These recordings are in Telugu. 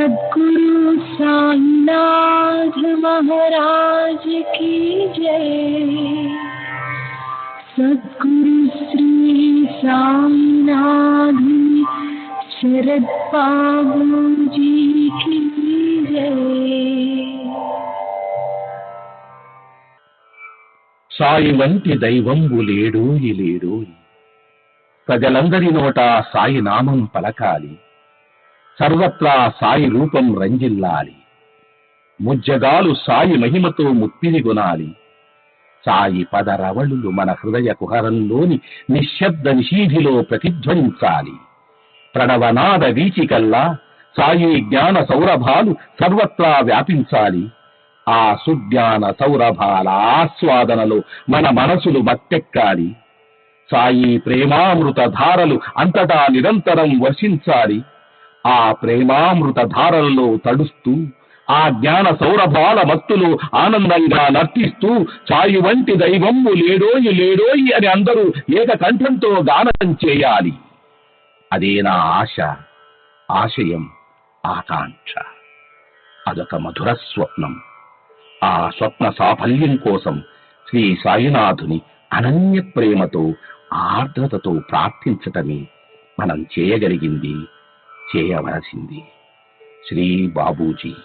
सद्गुरु साईनाथ महाराज की जय। सद्गुरु श्री साईनाथ शरद बाबू जी की जय। సాయి వంటి దైవంబు లేడోయి లేడోయి, ప్రజలందరి నోట సాయి నామం పలకాలి, సర్వత్రా సాయి రూపం రంజిల్లాలి, ముజ్జగాలు సాయి మహిమతో ముప్పిని గొనాలి. సాయి పదరవళులు మన హృదయ కుహరంలోని నిశ్శబ్ద నిషీధిలో ప్రతిధ్వనించాలి. ప్రణవనాద వీచికల్లా సాయి జ్ఞాన సౌరభాలు సర్వత్రా వ్యాపించాలి. ఆ సుజ్ఞాన సౌరభాల ఆస్వాదనలో మన మనసులు మత్తెక్కాలి. సాయి ప్రేమామృత ధారలు అంతటా నిరంతరం వర్షించాలి. ఆ ప్రేమామృత ధారలలో తడుస్తూ, ఆ జ్ఞాన సౌరభాల మత్తులో ఆనందంగా నర్తిస్తూ సాయి వంటి దైవంబు లేడోయి లేడోయి అని అందరూ ఏకకంఠంతో గానం చేయాలి. అదే నా ఆశ, ఆశయం, ఆకాంక్ష. అదొక మధుర స్వప్నం. ఆ స్వప్న సాఫల్యం కోసం శ్రీ సాయినాథుని అనన్య ప్రేమతో, ఆర్ద్రతతో ప్రార్థించటమే మనం చేయగలిగింది, చేయవలసింది. శ్రీ బాబూజీ.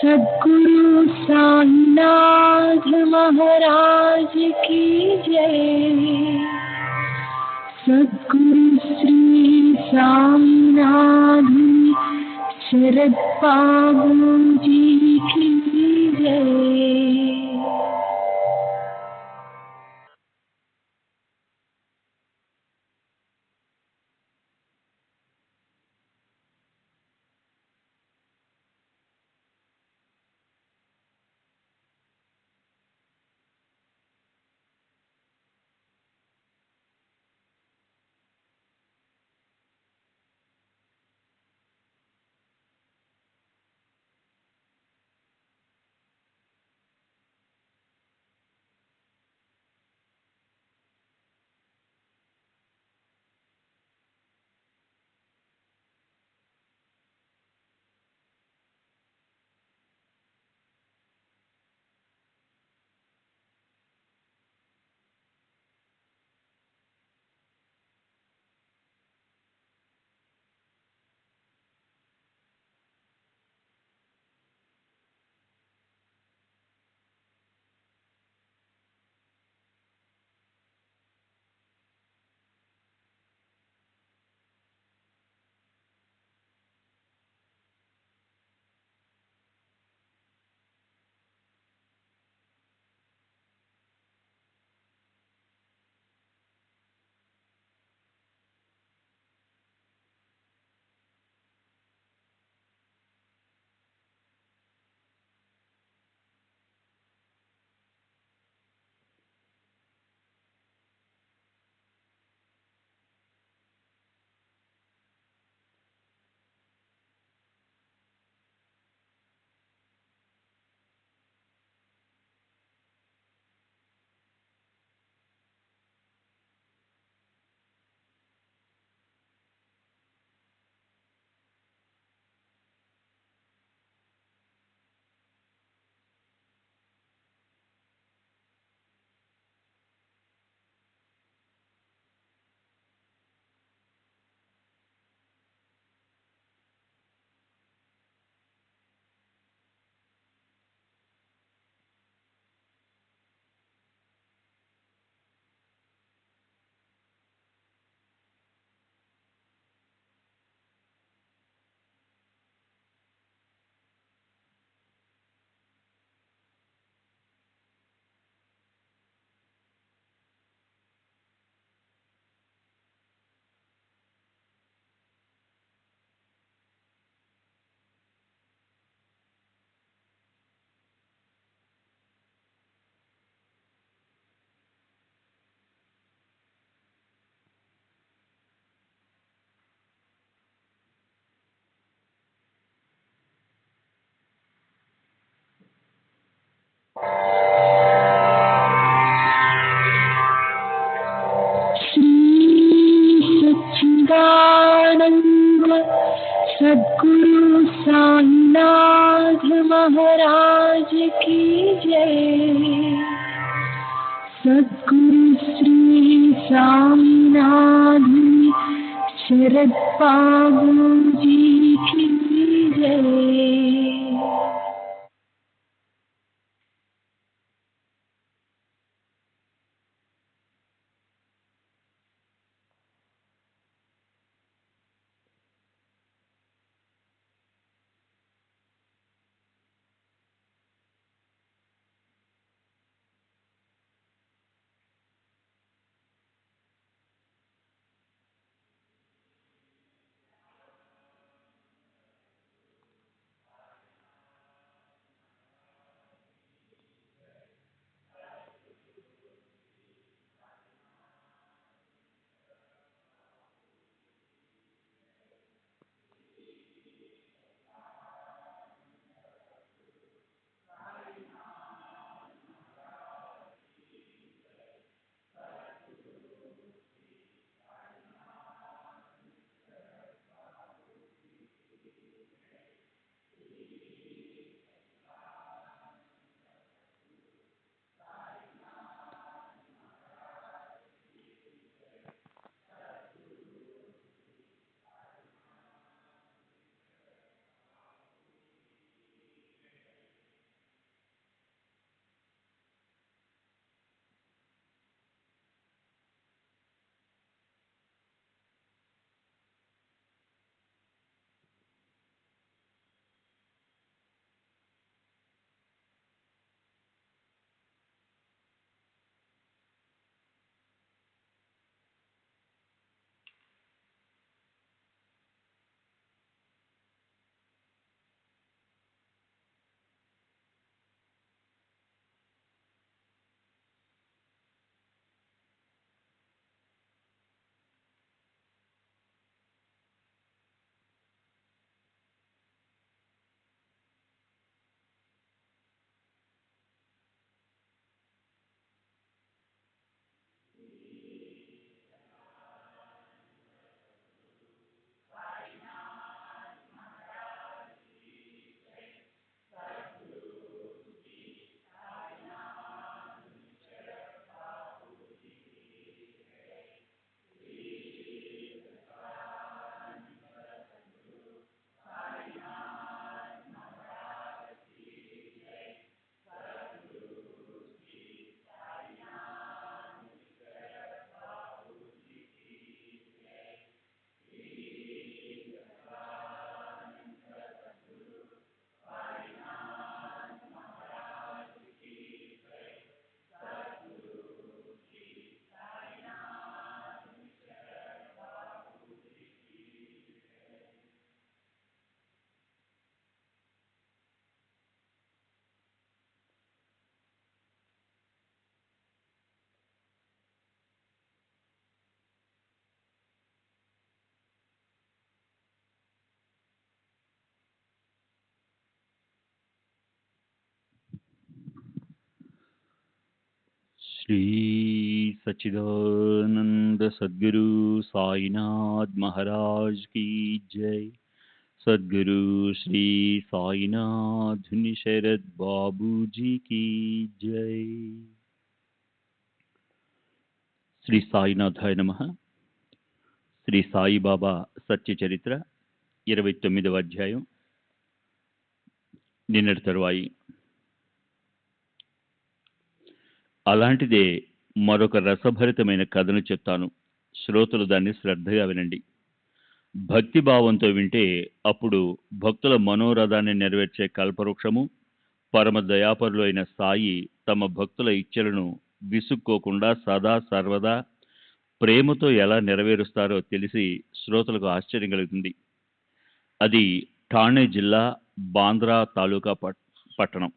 सद्गुरु साईनाथ महाराज की जय। सद्गुरु श्री साईनाथ शरद बाबू जी की जय। सच्चिदानंद सद्गुरु साईनाथ महाराज की जय। सद्गुरु श्री साईनाथ शरद बाबू जी की जय। श्री सच्चिदानंद सद्गुरु साईनाथ महाराज की जय। सद्गुरु श्री साईनाथ शरद बाबू जी की जय। శ్రీ సాయినాథాయ నమః. శ్రీ సాయిబాబా సత్య చరిత్ర 29వ అధ్యాయం. నిన్నటి తరువాయి. అలాంటిదే మరొక రసభరితమైన కథను చెప్తాను. శ్రోతలు దాన్ని శ్రద్ధగా వినండి. భక్తి భావంతో వింటే అప్పుడు భక్తుల మనోరథాన్ని నెరవేర్చే కల్పవృక్షము, పరమ దయాపరులు అయిన సాయి తమ భక్తుల ఇచ్చలను విసుక్కోకుండా సదా సర్వదా ప్రేమతో ఎలా నెరవేరుస్తారో తెలిసి శ్రోతలకు ఆశ్చర్యం కలుగుతుంది. అది ఠాణే జిల్లా బాంద్రా తాలూకా పట్టణం.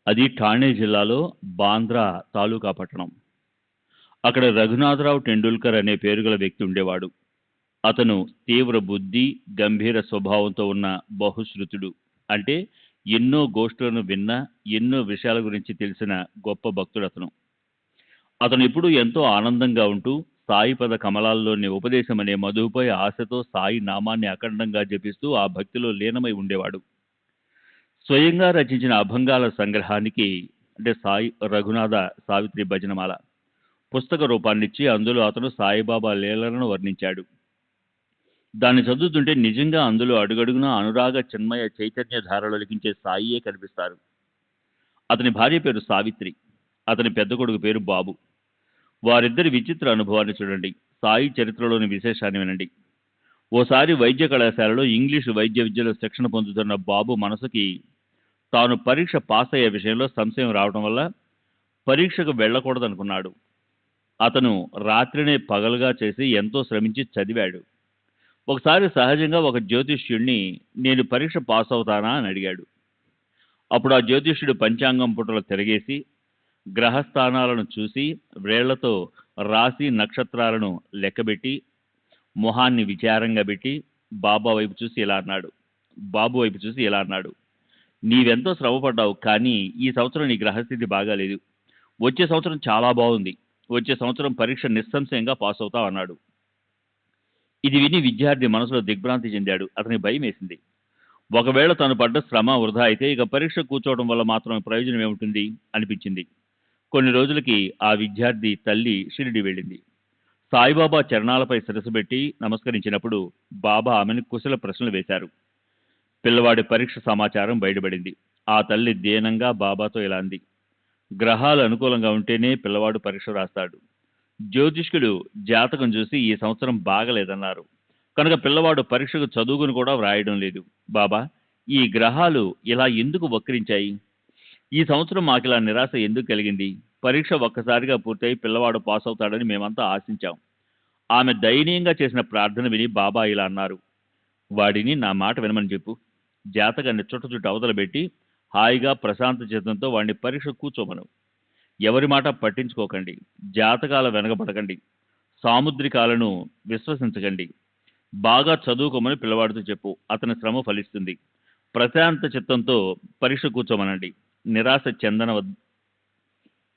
అది ఠాణే జిల్లాలో బాంద్రా తాలూకా పట్టణం. అక్కడ రఘునాథరావు టెండూల్కర్ అనే పేరుగల వ్యక్తి ఉండేవాడు. అతను తీవ్ర బుద్ధి, గంభీర స్వభావంతో ఉన్న బహుశ్రుతుడు. అంటే ఎన్నో గోష్ఠులను విన్న, ఎన్నో విషయాల గురించి తెలిసిన గొప్ప భక్తుడు అతను. అతను ఎప్పుడూ ఎంతో ఆనందంగా ఉంటూ సాయిపద కమలాల్లోని ఉపదేశం అనే మధువుపై ఆశతో సాయి నామాన్ని అఖండంగా జపిస్తూ ఆ భక్తిలో లీనమై ఉండేవాడు. స్వయంగా రచించిన అభంగాల సంగ్రహానికి అంటే సాయి రఘునాథ సావిత్రి భజనమాల పుస్తక రూపాన్నిచ్చి అందులో అతను సాయిబాబా లీలలను వర్ణించాడు. దాన్ని చదువుతుంటే నిజంగా అందులో అడుగడుగునా అనురాగ చిన్మయ చైతన్య ధారలు లిఖించే సాయియే కనిపిస్తారు. అతని భార్య పేరు సావిత్రి, అతని పెద్ద కొడుకు పేరు బాబు. వారిద్దరి విచిత్ర అనుభవాన్ని చూడండి. సాయి చరిత్రలోని విశేషాన్ని వినండి. ఓసారి వైద్య కళాశాలలో ఇంగ్లీషు వైద్య విద్యలో శిక్షణ పొందుతున్న బాబు మనసుకి తాను పరీక్ష పాస్ అయ్యే విషయంలో సంశయం రావడం వల్ల పరీక్షకు వెళ్ళకూడదనుకున్నాడు. అతను రాత్రినే పగలుగా చేసి ఎంతో శ్రమించి చదివాడు. ఒకసారి సహజంగా ఒక జ్యోతిష్యుడిని నేను పరీక్ష పాస్ అవుతానా అని అడిగాడు. అప్పుడు ఆ జ్యోతిష్యుడు పంచాంగం పుటలు తిరగేసి గ్రహస్థానాలను చూసి వ్రేళ్లతో రాశి నక్షత్రాలను లెక్కబెట్టి మొహాన్ని విచారంగా పెట్టి బాబు వైపు చూసి ఇలా అన్నాడు, నీవెంతో శ్రమపడ్డావు, కానీ ఈ సంవత్సరం నీ గ్రహస్థితి బాగాలేదు. వచ్చే సంవత్సరం చాలా బాగుంది. వచ్చే సంవత్సరం పరీక్ష నిస్సంశయంగా పాస్ అవుతావు అన్నాడు. ఇది విని విద్యార్థి మనసులో దిగ్భ్రాంతి చెందాడు. అతనికి భయం వేసింది. ఒకవేళ తను పడ్డ శ్రమ వృధా అయితే ఇక పరీక్ష కూర్చోవడం వల్ల మాత్రమే ప్రయోజనం ఏముంటుంది అనిపించింది. కొన్ని రోజులకి ఆ విద్యార్థి తల్లి షిరిడి వెళ్ళింది. సాయిబాబా చరణాలపై శిరసు పెట్టి నమస్కరించినప్పుడు బాబా ఆమెను కుశల ప్రశ్నలు వేశారు. పిల్లవాడి పరీక్ష సమాచారం బయటపడింది. ఆ తల్లి దీనంగా బాబాతో ఇలా అంది, గ్రహాలు అనుకూలంగా ఉంటేనే పిల్లవాడు పరీక్ష రాస్తాడు. జ్యోతిష్కుడు జాతకం చూసి ఈ సంవత్సరం బాగలేదన్నారు. కనుక పిల్లవాడు పరీక్షకు చదువుకుని కూడా వ్రాయడం లేదు. బాబా, ఈ గ్రహాలు ఇలా ఎందుకు వక్రించాయి? ఈ సంవత్సరం మాకిలా నిరాశ ఎందుకు కలిగింది? పరీక్ష ఒక్కసారిగా పూర్తయి పిల్లవాడు పాస్ అవుతాడని మేమంతా ఆశించాం. ఆమె దయనీయంగా చేసిన ప్రార్థన విని బాబా ఇలా అన్నారు, వాడిని నా మాట వినమని చెప్పు. జాతకాన్ని చుట్ట అవతల పెట్టి హాయిగా ప్రశాంత చిత్తంతో వాడిని పరీక్ష కూర్చోమను. ఎవరి మాట పట్టించుకోకండి. జాతకాల వెనకబడకండి. సాముద్రికాలను విశ్వసించకండి. బాగా చదువుకోమని పిల్లవాడితో చెప్పు. అతని శ్రమ ఫలిస్తుంది. ప్రశాంత చిత్తంతో పరీక్ష కూర్చోమనండి.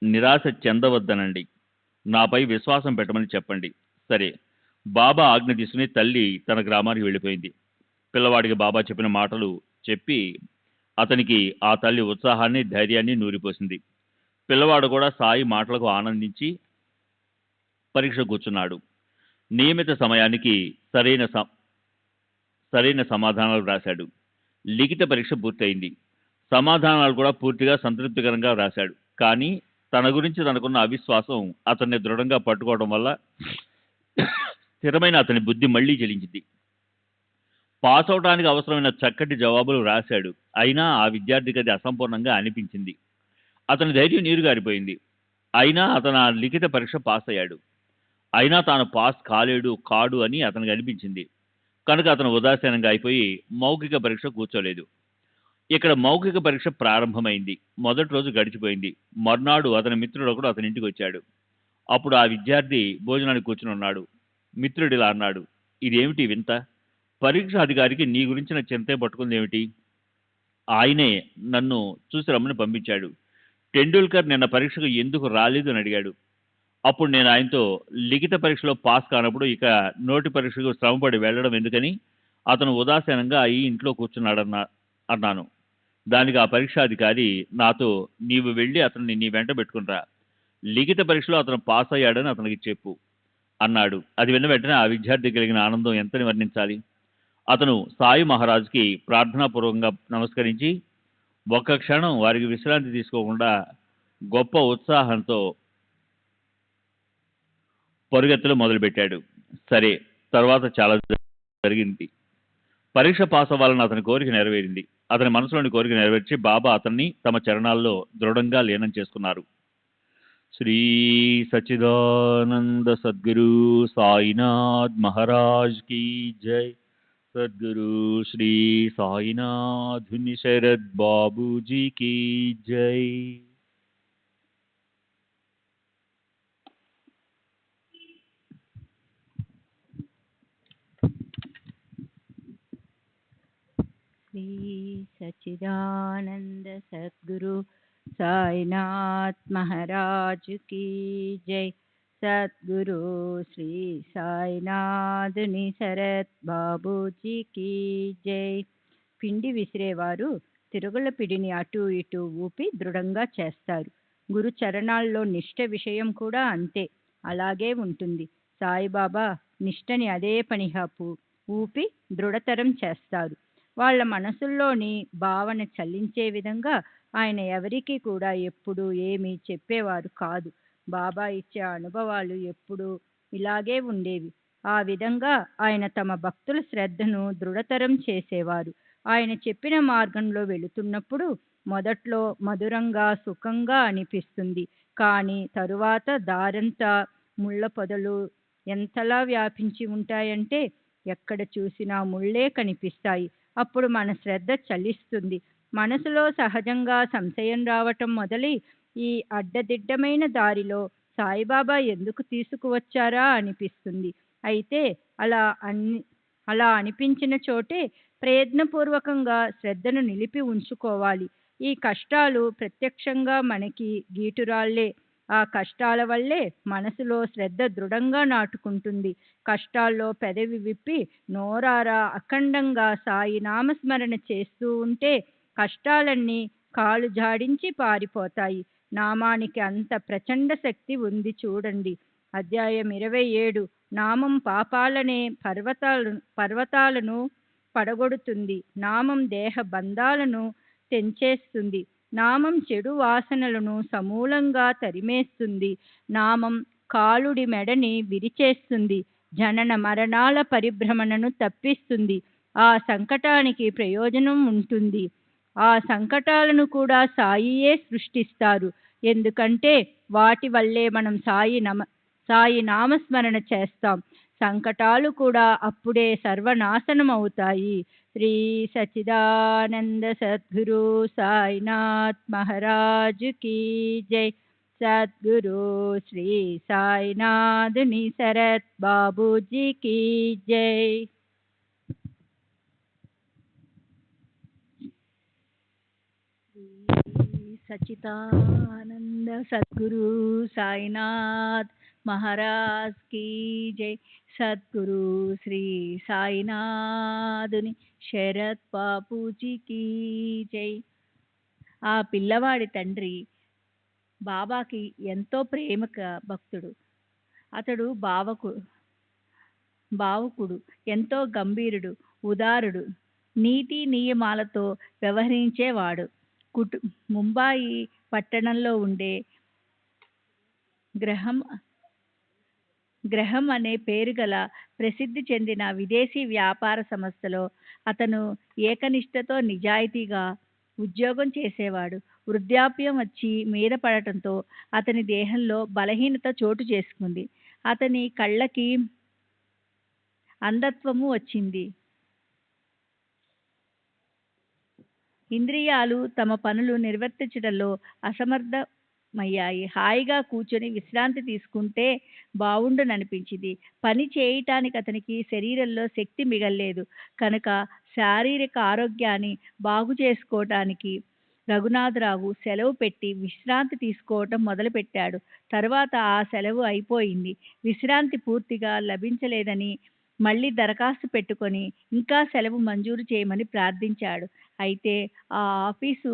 నిరాశ చెందవద్దనండి. నాపై విశ్వాసం పెట్టమని చెప్పండి. సరే, బాబా ఆజ్ఞ తీసుకుని తల్లి తన గ్రామానికి వెళ్ళిపోయింది. పిల్లవాడికి బాబా చెప్పిన మాటలు చెప్పి అతనికి ఆ తల్లి ఉత్సాహాన్ని ధైర్యాన్ని నూరిపోసింది. పిల్లవాడు కూడా సాయి మాటలకు ఆనందించి పరీక్ష కూర్చున్నాడు. నియమిత సమయానికి సరైన సమాధానాలు రాశాడు. లిఖిత పరీక్ష పూర్తయింది. సమాధానాలు కూడా పూర్తిగా సంతృప్తికరంగా రాశాడు. కానీ తన గురించి తనకున్న అవిశ్వాసం అతన్ని దృఢంగా పట్టుకోవడం వల్ల స్థిరమైన అతని బుద్ధి మళ్లీ చెలించింది. పాస్ అవడానికి అవసరమైన చక్కటి జవాబులు రాశాడు. అయినా ఆ విద్యార్థికి అది అసంపూర్ణంగా అనిపించింది. అతని ధైర్యం నీరుగారిపోయింది. అయినా అతను ఆ లిఖిత పరీక్ష పాస్ అయ్యాడు. అయినా తాను పాస్ కాడు అని అతనికి అనిపించింది. కనుక అతను ఉదాసీనంగా అయిపోయి మౌఖిక పరీక్ష కూర్చోలేదు. ఇక్కడ మౌఖిక పరీక్ష ప్రారంభమైంది. మొదటి రోజు గడిచిపోయింది. మర్నాడు అతని మిత్రుడు ఒకడు అతని ఇంటికి వచ్చాడు. అప్పుడు ఆ విద్యార్థి భోజనానికి కూర్చుని ఉన్నాడు. మిత్రుడు ఇలా అన్నాడు, ఇదేమిటి వింత? పరీక్ష అధికారికి నీ గురించిన చింతే పట్టుకుంది ఏమిటి? ఆయనే నన్ను చూసి రమ్మని పంపించాడు. టెండూల్కర్ నిన్న పరీక్షకు ఎందుకు రాలేదు అని అడిగాడు. అప్పుడు నేను ఆయనతో లిఖిత పరీక్షలో పాస్ కానప్పుడు ఇక నోటి పరీక్షకు శ్రమపడి వెళ్ళడం ఎందుకని అతను ఉదాసీనంగా అయి ఇంట్లో అన్నాను. దానికి ఆ పరీక్షాధికారి నాతో, నీవు వెళ్ళి అతన్ని నీ వెంట పెట్టుకునిరా, లిఖిత పరీక్షలో అతను పాస్ అయ్యాడని అతనికి చెప్పు అన్నాడు. అది విన్న వెంటనే ఆ విద్యార్థి కలిగిన ఆనందం ఎంతని వర్ణించాలి. అతను సాయి మహారాజుకి ప్రార్థనాపూర్వకంగా నమస్కరించి ఒక్క క్షణం వారికి విశ్రాంతి తీసుకోకుండా గొప్ప ఉత్సాహంతో పరుగెత్తలు మొదలుపెట్టాడు. సరే, తర్వాత చాలా జరిగింది. పరీక్ష పాస్ అవ్వాలని అతని కోరిక నెరవేరింది. అతని మనసులోని కోరిక నెరవేర్చి బాబా అతన్ని తమ చరణాల్లో దృఢంగా లీనం చేసుకున్నారు. శ్రీ సచ్చిదానంద సద్గురు సాయినాథ్ మహారాజ్ కీ జై. సద్గురు శ్రీ సాయినాథ్ శరద్ బాబూజీ కీ జై. श्री सच्चिदानंद सद्गुरु साईनाथ महाराज की जय. సద్గురు శ్రీ సాయినాథుని శరత్ బాబూజీకి జై. పిండి విసిరేవారు తిరుగుల పిడిని అటు ఇటు ఊపి దృఢంగా చేస్తారు. గురు చరణాల్లో నిష్ఠ విషయం కూడా అంతే, అలాగే ఉంటుంది. సాయిబాబా నిష్టని అదే పనిగా ఊపి దృఢతరం చేస్తారు. వాళ్ళ మనసుల్లోని భావన చల్లించే విధంగా ఆయన ఎవరికీ కూడా ఎప్పుడూ ఏమీ చెప్పేవారు కాదు. బాబా ఇచ్చే అనుభవాలు ఎప్పుడూ ఇలాగే ఉండేవి. ఆ విధంగా ఆయన తమ భక్తుల శ్రద్ధను దృఢతరం చేసేవారు. ఆయన చెప్పిన మార్గంలో వెళుతున్నప్పుడు మొదట్లో మధురంగా సుఖంగా అనిపిస్తుంది. కానీ తరువాత దారంతా ముళ్ళ పొదలు ఎంతలా వ్యాపించి ఉంటాయంటే ఎక్కడ చూసినా ముళ్ళే కనిపిస్తాయి. అప్పుడు మన శ్రద్ధ చలిస్తుంది. మనసులో సహజంగా సంశయం రావటం మొదలై ఈ అడ్డదిడ్డమైన దారిలో సాయిబాబా ఎందుకు తీసుకువచ్చారా అనిపిస్తుంది. అయితే అలా అనిపించిన చోటే ప్రయత్నపూర్వకంగా శ్రద్ధను నిలిపి ఉంచుకోవాలి. ఈ కష్టాలు ప్రత్యక్షంగా మనకి గీటురాళ్లే. ఆ కష్టాల వల్లే మనసులో శ్రద్ధ దృఢంగా నాటుకుంటుంది. కష్టాల్లో పెదవి విప్పి నోరారా అఖండంగా సాయి నామస్మరణ చేస్తూ ఉంటే కష్టాలన్నీ కాలు జాడించి పారిపోతాయి. నామానికి అంత ప్రచండ శక్తి ఉంది చూడండి. అధ్యాయం 27. నామం పాపాలనే పర్వతాలను పడగొడుతుంది. నామం దేహ బంధాలను తెంచేస్తుంది. నామం చెడు వాసనలను సమూలంగా తరిమేస్తుంది. నామం కాలుడి మెడని విరిచేస్తుంది. జనన మరణాల పరిభ్రమణను తప్పిస్తుంది. ఆ సంకటానికి ప్రయోజనం ఉంటుంది. ఆ సంకటాలను కూడా సాయియే సృష్టిస్తారు. ఎందుకంటే వాటి వల్లే మనం సాయి నామస్మరణ చేస్తాం. సంకటాలు కూడా అప్పుడే సర్వనాశనం అవుతాయి. శ్రీ సచ్చిదానంద సద్గురు సాయినాథ్ మహారాజ్ కీ జై. సద్గురు శ్రీ సాయినాథుని శరత్ బాబూజీకి జై. సచ్చిదానంద సద్గురు సాయినాథ్ మహారాజ్ కీ జై. సద్గురు శ్రీ సాయినాథుని శరత్ బాపూజీకి జై. ఆ పిల్లవాడి తండ్రి బాబాకి ఎంతో ప్రేమక భక్తుడు. అతడు భావుకుడు, ఎంతో గంభీరుడు, ఉదారుడు, నీతి నియమాలతో వ్యవహరించేవాడు. ముంబాయి పట్టణంలో ఉండే గ్రహం అనే పేరు గల ప్రసిద్ధి చెందిన విదేశీ వ్యాపార సంస్థలో అతను ఏకనిష్టతో నిజాయితీగా ఉద్యోగం చేసేవాడు. వృద్ధాప్యం వచ్చి మీద పడటంతో అతని దేహంలో బలహీనత చోటు చేసుకుంది. అతని కళ్ళకి అంధత్వము వచ్చింది. ఇంద్రియాలు తమ పనులు నిర్వర్తించడంలో అసమర్థమయ్యాయి. హాయిగా కూర్చొని విశ్రాంతి తీసుకుంటే బావుండుననిపించింది. పని చేయటానికి అతనికి శరీరంలో శక్తి మిగల్లేదు. కనుక శారీరక ఆరోగ్యాన్ని బాగు చేసుకోవటానికి రఘునాథరావు సెలవు పెట్టి విశ్రాంతి తీసుకోవటం మొదలుపెట్టాడు. తర్వాత ఆ సెలవు అయిపోయింది. విశ్రాంతి పూర్తిగా లభించలేదని మళ్ళీ దరఖాస్తు పెట్టుకొని ఇంకా సెలవు మంజూరు చేయమని ప్రార్థించాడు. అయితే ఆ ఆఫీసు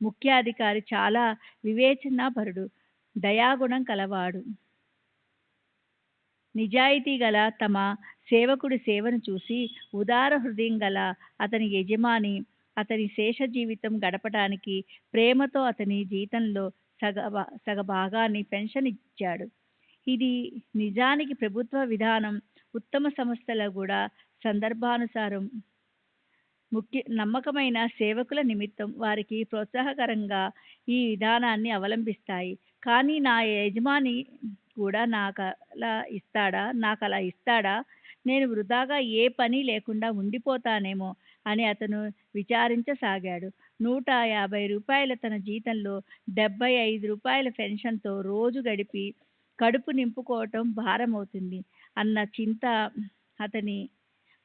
ముఖ్యాధికారి చాలా వివేచనాపరుడు, దయాగుణం కలవాడు. నిజాయితీ గల తమ సేవకుడి సేవను చూసి ఉదార హృదయం గల అతని యజమాని అతని శేష జీవితం గడపడానికి ప్రేమతో అతని జీతంలో సగభాగాన్ని పెన్షన్ ఇచ్చాడు. ఇది నిజానికి ప్రభుత్వ విధానం. ఉత్తమ సంస్థలు కూడా సందర్భానుసారం నమ్మకమైన సేవకుల నిమిత్తం వారికి ప్రోత్సాహకరంగా ఈ విధానాన్ని అవలంబిస్తాయి. కానీ నా యజమాని కూడా నాకలా ఇస్తాడా? నేను వృధాగా ఏ పని లేకుండా ఉండిపోతానేమో అని అతను విచారించసాగాడు. 150 రూపాయల తన జీతంలో 75 రూపాయల పెన్షన్తో రోజు గడిపి కడుపు నింపుకోవటం భారమవుతుంది అన్న చింత అతని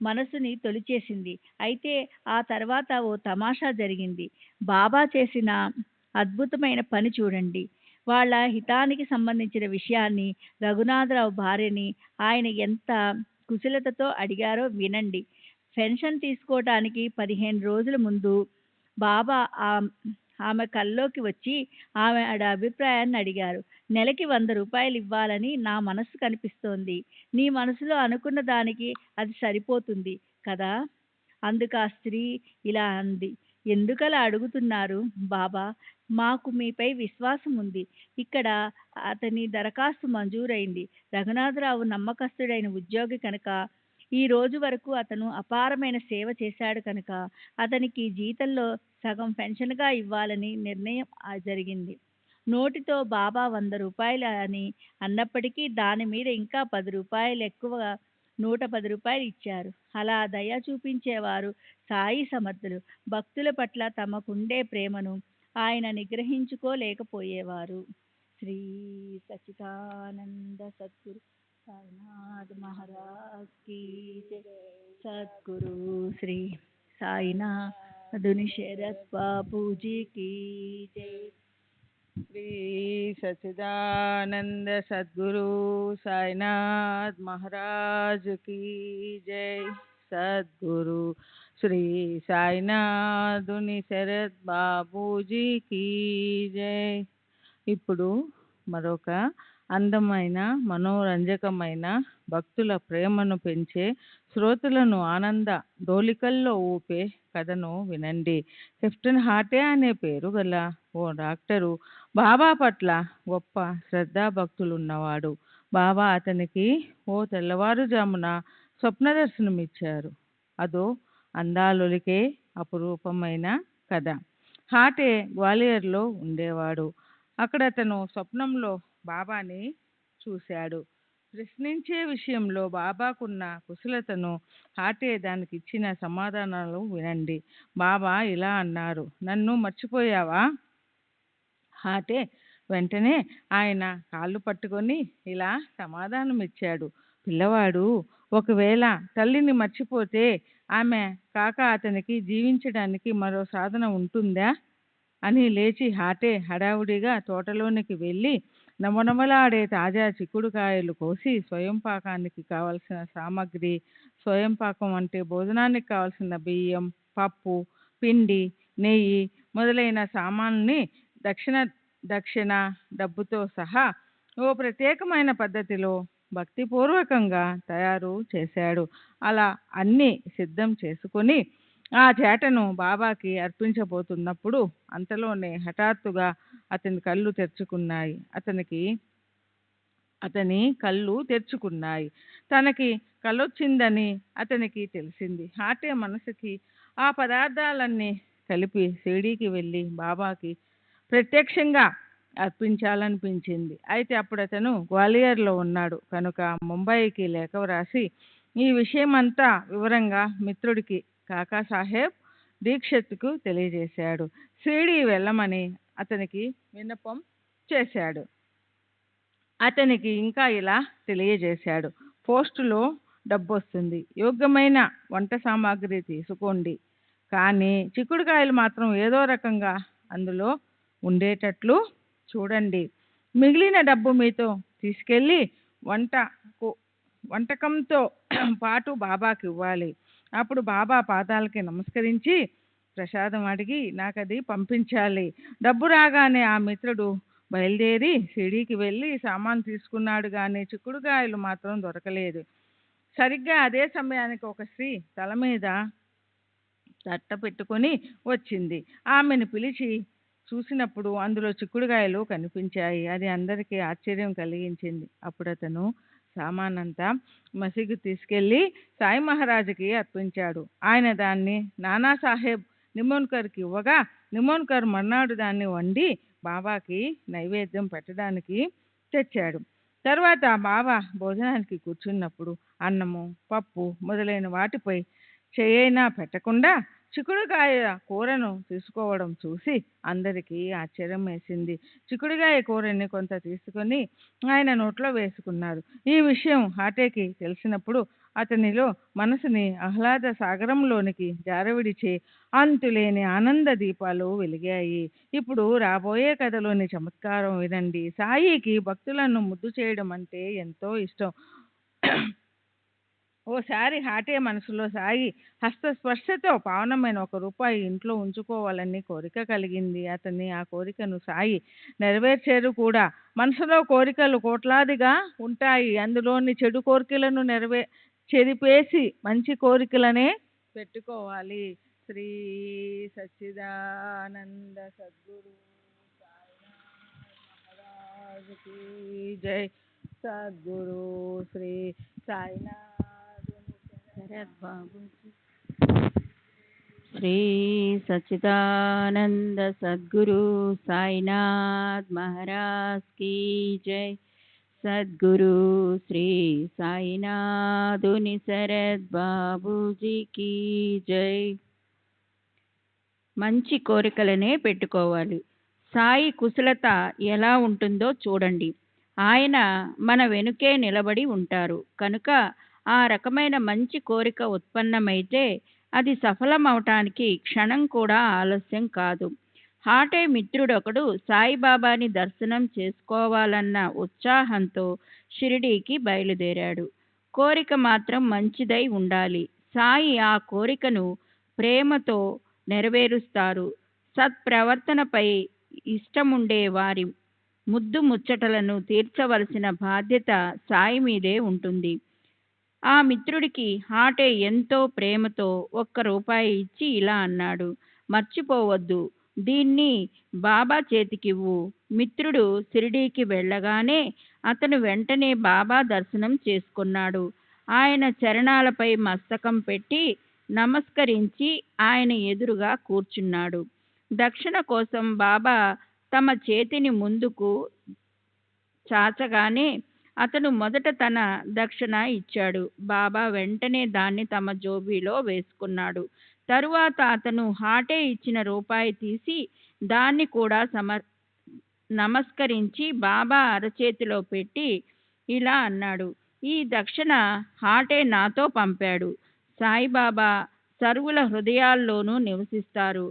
మనసుని తొలిచేసింది. అయితే ఆ తర్వాత ఓ తమాషా జరిగింది. బాబా చేసిన అద్భుతమైన పని చూడండి. వాళ్ళ హితానికి సంబంధించిన విషయాన్ని రఘునాథరావు భార్యని ఆయన ఎంత కుశలతతో అడిగారో వినండి. పెన్షన్ తీసుకోవటానికి 15 రోజుల ముందు బాబా ఆమె కల్లోకి వచ్చి ఆవిడ అభిప్రాయాన్ని అడిగారు. నెలకి 100 రూపాయలు ఇవ్వాలని నా మనస్సు కనిపిస్తోంది. నీ మనసులో అనుకున్న దానికి అది సరిపోతుంది కదా. అందుకు ఆ స్త్రీ ఇలా అంది, ఎందుకలా అడుగుతున్నారు బాబా, మాకు మీపై విశ్వాసం ఉంది. ఇక్కడ అతని దరఖాస్తు మంజూరైంది. రఘునాథరావు నమ్మకస్తుడైన ఉద్యోగి కనుక, ఈ రోజు వరకు అతను అపారమైన సేవ చేశాడు కనుక అతనికి జీతంలో సగం పెన్షన్గా ఇవ్వాలని నిర్ణయం జరిగింది. నోటితో బాబా 100 రూపాయలు అని అన్నప్పటికీ దాని మీద ఇంకా 10 రూపాయలు ఎక్కువ 110 రూపాయలు ఇచ్చారు. అలా దయ చూపించేవారు సాయి సమర్థులు. భక్తుల పట్ల తమకుండే ప్రేమను ఆయన నిగ్రహించుకోలేకపోయేవారు. శ్రీ సచిదానంద సద్గురు సాయినాథ్ మహారాజ్ కీ జై. సద్గురు శ్రీ సాయినాథుని శరత్ బాబూజీ కీ జై. శ్రీ సచిదానంద సద్గురు సాయినాథ్ మహారాజ్ కీ జై. సద్గురు శ్రీ సాయినాథుని శరత్ బాబూజీ కీ జై. ఇప్పుడు మరొక అందమైన మనోరంజకమైన భక్తుల ప్రేమను పెంచే శ్రోతలను ఆనంద డోలికల్లో ఊపే కథను వినండి. కెప్టెన్ హాటే అనే పేరు గల ఓ డాక్టరు బాబా పట్ల గొప్ప శ్రద్ధాభక్తులున్నవాడు. బాబా అతనికి ఓ తెల్లవారుజామున స్వప్న దర్శనమిచ్చారు. అదో అందాలొలికే అపురూపమైన కథ. హాటే గ్వాలియర్లో ఉండేవాడు. అక్కడ అతను స్వప్నంలో బాబాని చూశాడు. ప్రశ్నించే విషయంలో బాబాకున్న కుశలతను, హాటే దానికి ఇచ్చిన సమాధానాలు వినండి. బాబా ఇలా అన్నారు, నన్ను మర్చిపోయావా? హాటే వెంటనే ఆయన కాళ్ళు పట్టుకొని ఇలా సమాధానం ఇచ్చాడు, పిల్లవాడు, ఒకవేళ తల్లిని మర్చిపోతే ఆమె కాక అతనికి జీవించడానికి మరో సాధన ఉంటుందా అని లేచి హాటే హడావుడిగా తోటలోనికి వెళ్ళి నమనమలాడే తాజా చిక్కుడుకాయలు కోసి స్వయం పాకానికి కావలసిన సామాగ్రి, స్వయం పాకం అంటే భోజనానికి కావలసిన బియ్యం, పప్పు, పిండి, నెయ్యి మొదలైన సామాన్ని దక్షిణ డబ్బుతో సహా ఓ ప్రత్యేకమైన పద్ధతిలో భక్తిపూర్వకంగా తయారు చేశాడు. అలా అన్నీ సిద్ధం చేసుకొని ఆ చేటను బాబాకి అర్పించబోతున్నప్పుడు అంతలోనే హఠాత్తుగా అతని కళ్ళు తెరుచుకున్నాయి. తనకి కలొచ్చిందని అతనికి తెలిసింది. హాటే మనసుకి ఆ పదార్థాలన్నీ కలిపి షిరిడీకి వెళ్ళి బాబాకి ప్రత్యక్షంగా అర్పించాలనిపించింది. అయితే అప్పుడు అతను గ్వాలియర్లో ఉన్నాడు కనుక ముంబైకి లేఖ వ్రాసి ఈ విషయమంతా వివరంగా మిత్రుడికి కాకాసాహెబ్ దీక్షత్కు తెలియజేశాడు. షిరిడీ వెళ్ళమని అతనికి విన్నపం చేశాడు. అతనికి ఇంకా ఇలా తెలియజేశాడు, పోస్టులో డబ్బొస్తుంది, యోగ్యమైన వంట సామాగ్రి తీసుకోండి, కానీ చిక్కుడుకాయలు మాత్రం ఏదో రకంగా అందులో ఉండేటట్లు చూడండి. మిగిలిన డబ్బు మీతో తీసుకెళ్ళి వంటకంతో పాటు బాబాకి ఇవ్వాలి. అప్పుడు బాబా పాదాలకి నమస్కరించి ప్రసాదం అడిగి నాకది పంపించాలి. డబ్బు రాగానే ఆ మిత్రుడు బయలుదేరి షిరిడీకి వెళ్ళి సామాను తీసుకున్నాడు, కానీ చిక్కుడుకాయలు మాత్రం దొరకలేదు. సరిగ్గా అదే సమయానికి ఒక స్త్రీ తల మీద తట్ట పెట్టుకొని వచ్చింది. ఆమెను పిలిచి చూసినప్పుడు అందులో చిక్కుడుకాయలు కనిపించాయి. అది అందరికీ ఆశ్చర్యం కలిగించింది. అప్పుడు అతను సామానంతా మసీదు తీసుకెళ్ళి సాయి మహారాజుకి అర్పించాడు. ఆయన దాన్ని నానాసాహెబ్ నిమోన్కర్కి ఇవ్వగా నిమోన్కర్ మర్నాడు దాన్ని వండి బాబాకి నైవేద్యం పెట్టడానికి తెచ్చాడు. తర్వాత బాబా భోజనానికి కూర్చున్నప్పుడు అన్నము, పప్పు మొదలైన వాటిపై చేయైనా పెట్టకుండా చిక్కుడుకాయ కూరను తీసుకోవడం చూసి అందరికీ ఆశ్చర్యం వేసింది. చిక్కుడుకాయ కూరని కొంత తీసుకొని ఆయన నోట్లో వేసుకున్నారు. ఈ విషయం హాటేకి తెలిసినప్పుడు అతనిలో మనసుని ఆహ్లాద సాగరంలోనికి జారవిడిచే అంతులేని ఆనంద దీపాలు వెలిగాయి. ఇప్పుడు రాబోయే కథలోని చమత్కారం వినండి. సాయికి భక్తులను ముద్దు చేయడం అంటే ఎంతో ఇష్టం. ఓసారి హాటే మనసులో సాయి హస్తస్పర్శతో పావనమైన ₹1 ఇంట్లో ఉంచుకోవాలని కోరిక కలిగింది. ఆ కోరికను సాయి నెరవేర్చారు కూడా. మనసులో కోరికలు కోట్లాదిగా ఉంటాయి. అందులోని చెడు కోరికలను చెరిపేసి మంచి కోరికలనే పెట్టుకోవాలి. శ్రీ సచ్చిదానంద సద్గురు మహారాజ్ కి జై. సద్గురు శ్రీ సాయినాథ్ శరత్ బాబూజీ. శ్రీ సచ్చిదానంద సద్గురు సాయినాథ్ మహారాజ్ की जय. సద్గురు శ్రీ సాయినాథుని శరత్ బాబూజీకి జై. మంచి కోరికలనే పెట్టుకోవాలి. సాయి కుశలత ఎలా ఉంటుందో చూడండి. ఆయన మన వెనుకే నిలబడి ఉంటారు కనుక ఆ రకమైన మంచి కోరిక ఉత్పన్నమైతే అది సఫలమవటానికి క్షణం కూడా ఆలస్యం కాదు. హాటే మిత్రుడొకడు సాయిబాబాని దర్శనం చేసుకోవాలన్న ఉత్సాహంతో షిరిడీకి బయలుదేరాడు. కోరిక మాత్రం మంచిదై ఉండాలి. సాయి ఆ కోరికను ప్రేమతో నెరవేరుస్తారు. సత్ప్రవర్తనపై ఇష్టముండే వారి ముద్దు ముచ్చటలను తీర్చవలసిన బాధ్యత సాయి మీదే ఉంటుంది. ఆ మిత్రుడికి హాటే ఎంతో ప్రేమతో ₹1 ఇచ్చి ఇలా అన్నాడు, మర్చిపోవద్దు, దీన్ని బాబా చేతికివ్వు. మిత్రుడు షిరిడీకి వెళ్ళగానే అతను వెంటనే బాబా దర్శనం చేసుకున్నాడు. ఆయన చరణాలపై మస్తకం పెట్టి నమస్కరించి ఆయన ఎదురుగా కూర్చున్నాడు. దక్షిణ కోసం బాబా తమ చేతిని ముందుకు చాచగానే అతను మొదట తన దక్షిణ ఇచ్చాడు. బాబా వెంటనే దాన్ని తమ జోబీలో వేసుకున్నాడు. తరువాత అతను హాటే ఇచ్చిన ₹1 తీసి దాన్ని కూడా నమస్కరించి బాబా అరచేతిలో పెట్టి ఇలా అన్నాడు, ఈ దక్షిణ హాటే నాతో పంపాడు. సాయిబాబా సర్వుల హృదయాల్లోనూ నివసిస్తారు.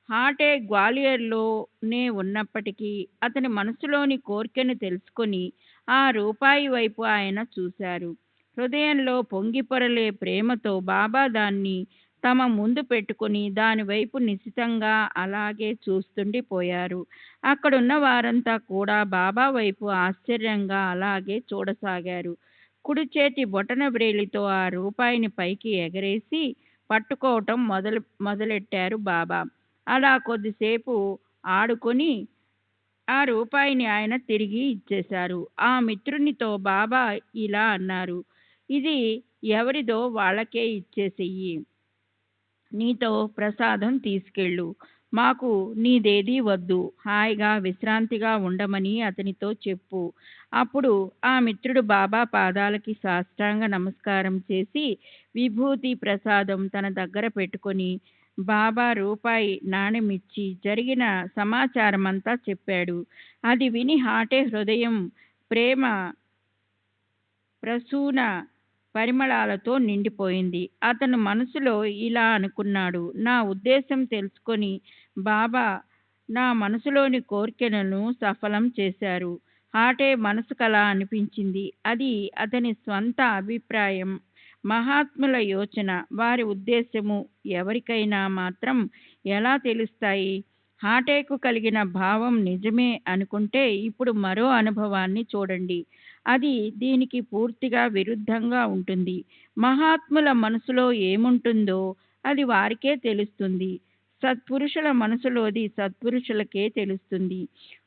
హాటే గ్వాలియర్లోనే ఉన్నప్పటికీ అతని మనసులోని కోర్కెను తెలుసుకొని ఆ ₹1 వైపు ఆయన చూశారు. హృదయంలో పొంగిపొరలే ప్రేమతో బాబా దాన్ని తమ ముందు పెట్టుకుని దానివైపు నిశితంగా అలాగే చూస్తుండిపోయారు. అక్కడున్న వారంతా కూడా బాబా వైపు ఆశ్చర్యంగా అలాగే చూడసాగారు. కుడి చేతి బొటన వ్రేలితో ఆ ₹1ని పైకి ఎగరేసి పట్టుకోవటం మొదలెట్టారు బాబా. అలా కొద్దిసేపు ఆడుకొని ఆ ₹1ని ఆయన తిరిగి ఇచ్చేశారు. ఆ మిత్రునితో బాబా ఇలా అన్నారు, ఇది ఎవరిదో వాళ్ళకే ఇచ్చేసెయ్యి. నీతో ప్రసాదం తీసుకెళ్ళు. మాకు నీదేదీ వద్దు. హాయిగా విశ్రాంతిగా ఉండమని అతనితో చెప్పు. అప్పుడు ఆ మిత్రుడు బాబా పాదాలకి సాష్టాంగ నమస్కారం చేసి విభూతి ప్రసాదం తన దగ్గర పెట్టుకొని బాబా ₹1 నాణెమిచ్చి జరిగిన సమాచారమంతా చెప్పాడు. అది విని హాటే హృదయం ప్రేమ ప్రసూన పరిమళాలతో నిండిపోయింది. అతను మనసులో ఇలా అనుకున్నాడు, నా ఉద్దేశం తెలుసుకొని బాబా నా మనసులోని కోర్కెలను సఫలం చేశారు. హాటే మనసుకలా అనిపించింది. అది అతని స్వంత అభిప్రాయం. మహాత్ముల యోచన, వారి ఉద్దేశము ఎవరికైనా మాత్రం ఎలా తెలుస్తాయి? హాటేకు కలిగిన భావం నిజమే అనుకుంటే ఇప్పుడు మరో అనుభవాన్ని చూడండి. అది దీనికి పూర్తిగా విరుద్ధంగా ఉంటుంది. మహాత్ముల మనసులో ఏముంటుందో అది వారికే తెలుస్తుంది. సత్పురుషుల మనసులోది సత్పురుషులకే తెలుస్తుంది.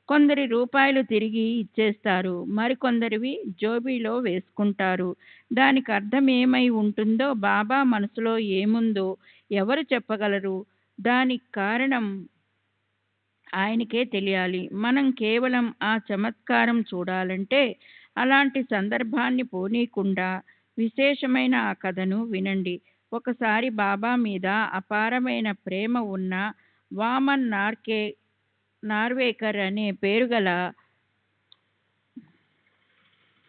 కొందరి ₹1 తిరిగి ఇచ్చేస్తారు, మరికొందరివి జోబీలో వేసుకుంటారు. దానికి అర్థం ఏమై ఉంటుందో, బాబా మనసులో ఏముందో ఎవరు చెప్పగలరు? దానికి కారణం ఆయనకే తెలియాలి. మనం కేవలం ఆ చమత్కారం చూడాలంటే అలాంటి సందర్భాన్ని పోనీకుండా విశేషమైన ఆ కథను వినండి. ఒకసారి బాబా మీద అపారమైన ప్రేమ ఉన్న వామన్ నార్వేకర్ అనే పేరుగల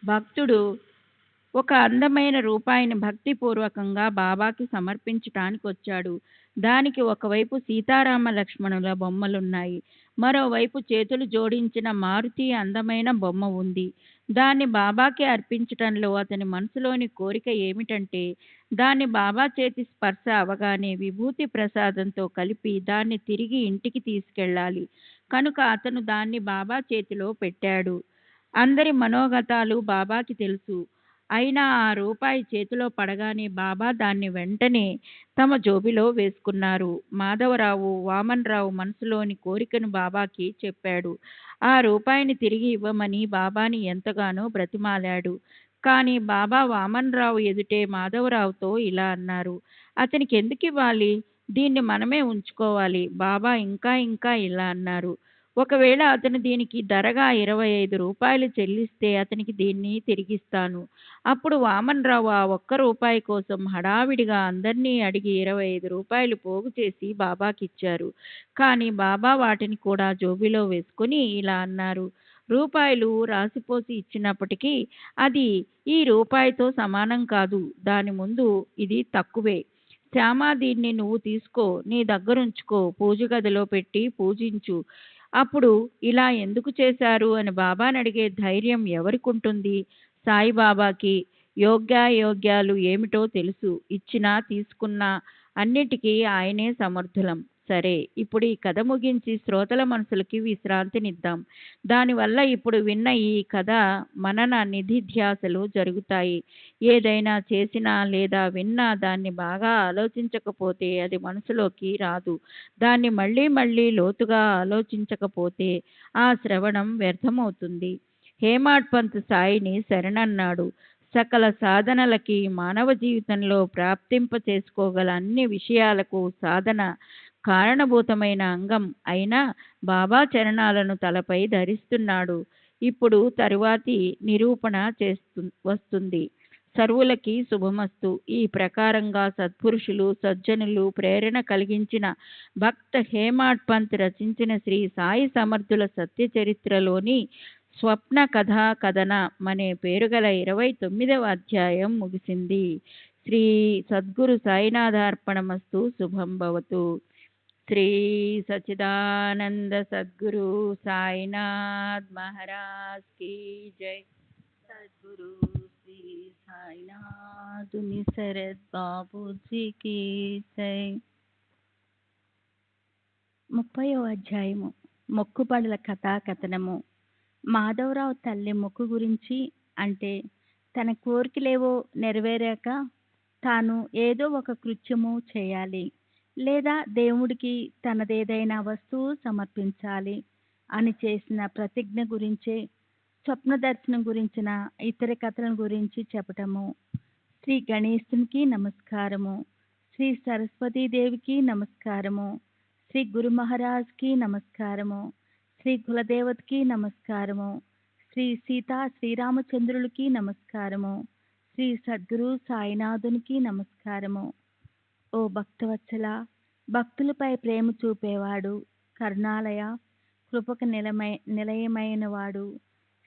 భక్తుడు ఒక అందమైన రూపాయిని భక్తిపూర్వకంగా బాబాకి సమర్పించటానికి వచ్చాడు. దానికి ఒకవైపు సీతారామ లక్ష్మణుల బొమ్మలున్నాయి. మరోవైపు చేతులు జోడించిన మారుతి అందమైన బొమ్మ ఉంది. దాన్ని బాబాకి అర్పించటంలో అతని మనసులోని కోరిక ఏమిటంటే, దాన్ని బాబా చేతి స్పర్శ అవగానే విభూతి ప్రసాదంతో కలిపి దాన్ని తిరిగి ఇంటికి తీసుకెళ్ళాలి. కనుక అతను దాన్ని బాబా చేతిలో పెట్టాడు. అందరి మనోగతాలు బాబాకి తెలుసు. అయినా ఆ రూపాయి చేతిలో పడగానే బాబా దాన్ని వెంటనే తమ జోబిలో వేసుకున్నారు. మాధవరావు వామన్రావు మనసులోని కోరికను బాబాకి చెప్పాడు. ఆ రూపాయిని తిరిగి ఇవ్వమని బాబాని ఎంతగానో బ్రతిమాలాడు. కానీ బాబా వామన్రావు ఎదుటే మాధవరావుతో ఇలా అన్నారు, అతనికి ఎందుకు ఇవ్వాలి, దీన్ని మనమే ఉంచుకోవాలి. బాబా ఇంకా ఇంకా ఇలా అన్నారు, ఒకవేళ అతను దీనికి ధరగా 25 రూపాయలు చెల్లిస్తే అతనికి దీన్ని తిరిగిస్తాను. అప్పుడు వామన్రావు ఆ ఒక్క రూపాయి కోసం హడావిడిగా అందరినీ అడిగి 25 రూపాయలు పోగు చేసి బాబాకిచ్చారు. కానీ బాబా వాటిని కూడా జోబిలో వేసుకుని ఇలా అన్నారు, రూపాయలు రాసిపోసి ఇచ్చినప్పటికీ అది ఈ రూపాయితో సమానం కాదు. దాని ముందు ఇది తక్కువే. శ్యామా, దీన్ని నువ్వు తీసుకో, నీ దగ్గరుంచుకో, పూజ గదిలో పెట్టి పూజించు. అప్పుడు ఇలా ఎందుకు చేశారు అని బాబాని అడిగే ధైర్యం ఎవరికుంటుంది? సాయిబాబాకి యోగ్యాయోగ్యాలు ఏమిటో తెలుసు. ఇచ్చినా తీసుకున్నా అన్నిటికీ ఆయనే సమర్థులం. సరే, ఇప్పుడు ఈ కథ ముగించి శ్రోతల మనసులకి విశ్రాంతినిద్దాం. దానివల్ల ఇప్పుడు విన్న ఈ కథ మనన నిధిధ్యాసలు జరుగుతాయి. ఏదైనా చేసినా లేదా విన్నా దాన్ని బాగా ఆలోచించకపోతే అది మనసులోకి రాదు. దాన్ని మళ్ళీ మళ్ళీ లోతుగా ఆలోచించకపోతే ఆ శ్రవణం వ్యర్థమవుతుంది. హేమాడ్ పంత్ సాయిని శరణన్నాడు. సకల సాధనలకి మానవ జీవితంలో ప్రాప్తింప చేసుకోగల అన్ని విషయాలకు సాధన కారణభూతమైన అంగం అయిన బాబా చరణాలను తలపై ధరిస్తున్నాడు. ఇప్పుడు తరువాతి నిరూపణ వస్తుంది. సర్వులకి శుభమస్తు. ఈ ప్రకారంగా సత్పురుషులు సజ్జనులు ప్రేరణ కలిగించిన భక్త హేమాడ్ పంత్ రచించిన శ్రీ సాయి సమర్థుల సత్య చరిత్రలోని స్వప్న కథా కథన అనే పేరుగల 29వ అధ్యాయం ముగిసింది. శ్రీ సద్గురు సాయినాథార్పణమస్తు. శుభం భవతు. శ్రీ సచిదానంద సద్గురు సాయినాథ్ మహారాజ్ కీ జై. సద్గురు శ్రీ సాయినాథుని శరత్ బాబూజీ కీ జై. 30వ అధ్యాయము మొక్కుబడుల కథాకథనము. మాధవరావు తల్లి మొక్కు గురించి, అంటే తన కోరికలేవో నెరవేరాక తాను ఏదో ఒక కృత్యము చేయాలి, లేదా దేవుడికి తనదేదైనా వస్తువు సమర్పించాలి అని చేసిన ప్రతిజ్ఞ గురించే స్వప్న దర్శనం గురించిన ఇతర కథల గురించి చెప్పటము. శ్రీ గణేశునికి నమస్కారము, శ్రీ సరస్వతీదేవికి నమస్కారము, శ్రీ గురు మహారాజ్కి నమస్కారము, శ్రీ కులదేవతకి నమస్కారము, శ్రీ సీతా శ్రీరామచంద్రులకి నమస్కారము, శ్రీ సద్గురు సాయినాథునికి నమస్కారము. ఓ భక్తవత్సల, భక్తులపై ప్రేమ చూపేవాడు, కరుణాలయ, కృపకు నిలయమైనవాడు,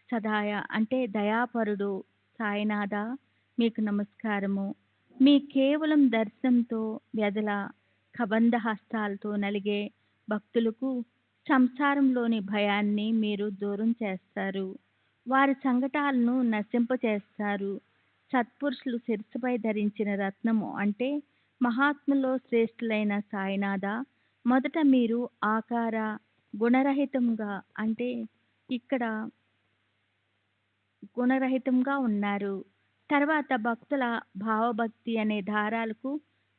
సదాయ అంటే దయాపరుడు సాయినాథ మీకు నమస్కారము. మీ కేవలం దర్శనంతో వ్యధల కబంధ హస్తాలతో నలిగే భక్తులకు సంసారంలోని భయాన్ని మీరు దూరం చేస్తారు, వారి సంకటాలను నశింపచేస్తారు. సత్పురుషులు శిరస్సుపై ధరించిన రత్నము అంటే మహాత్ములో శ్రేష్ఠులైన సాయినాథ, మొదట మీరు ఆకార గుణరహితంగా అంటే ఇక్కడ గుణరహితంగా ఉన్నారు. తర్వాత భక్తుల భావభక్తి అనే దారాలకు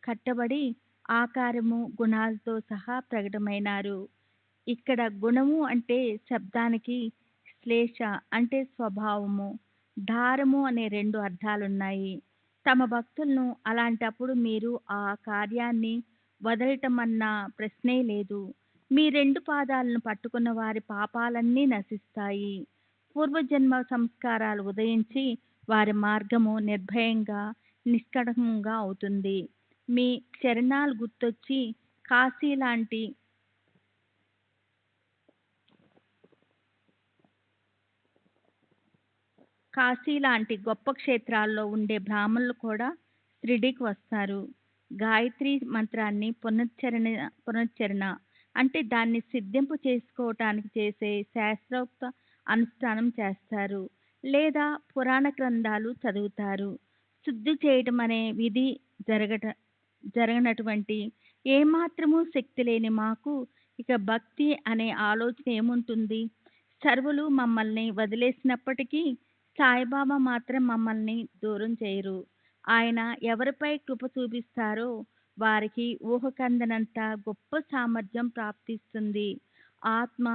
కట్టబడి ఆకారము గుణాలతో సహా ప్రకటమైనారు. ఇక్కడ గుణము అంటే శబ్దానికి శ్లేష అంటే స్వభావము, దారము అనే 2 అర్థాలున్నాయి. తమ భక్తులను అలాంటప్పుడు మీరు ఆ కార్యాన్ని వదలటమన్న ప్రశ్నే లేదు. మీ 2 పాదాలను పట్టుకున్న వారి పాపాలన్నీ నశిస్తాయి. పూర్వజన్మ సంస్కారాలు ఉదయించి వారి మార్గము నిర్భయంగా నిష్కళంకంగా అవుతుంది. మీ చరణాలు గుర్తొచ్చి కాశీ లాంటి కాశీ లాంటి గొప్ప క్షేత్రాల్లో ఉండే బ్రాహ్మణులు కూడా షిరిడీకి వస్తారు. గాయత్రి మంత్రాన్ని పునశ్చరణ అంటే దాన్ని సిద్ధింపు చేసుకోవటానికి చేసే శాస్త్రోక్త అనుష్ఠానం చేస్తారు. లేదా పురాణ గ్రంథాలు చదువుతారు. శుద్ధి చేయటం అనే విధి జరగట జరగనటువంటి ఏమాత్రమూ శక్తి లేని మాకు ఇక భక్తి అనే ఆలోచన ఏముంటుంది? సర్వులు మమ్మల్ని వదిలేసినప్పటికీ సాయిబాబా మాత్రం మమ్మల్ని దూరం చేయరు. ఆయన ఎవరిపై కృప చూపిస్తారో వారికి ఊహకందనంత గొప్ప సామర్థ్యం ప్రాప్తిస్తుంది. ఆత్మ,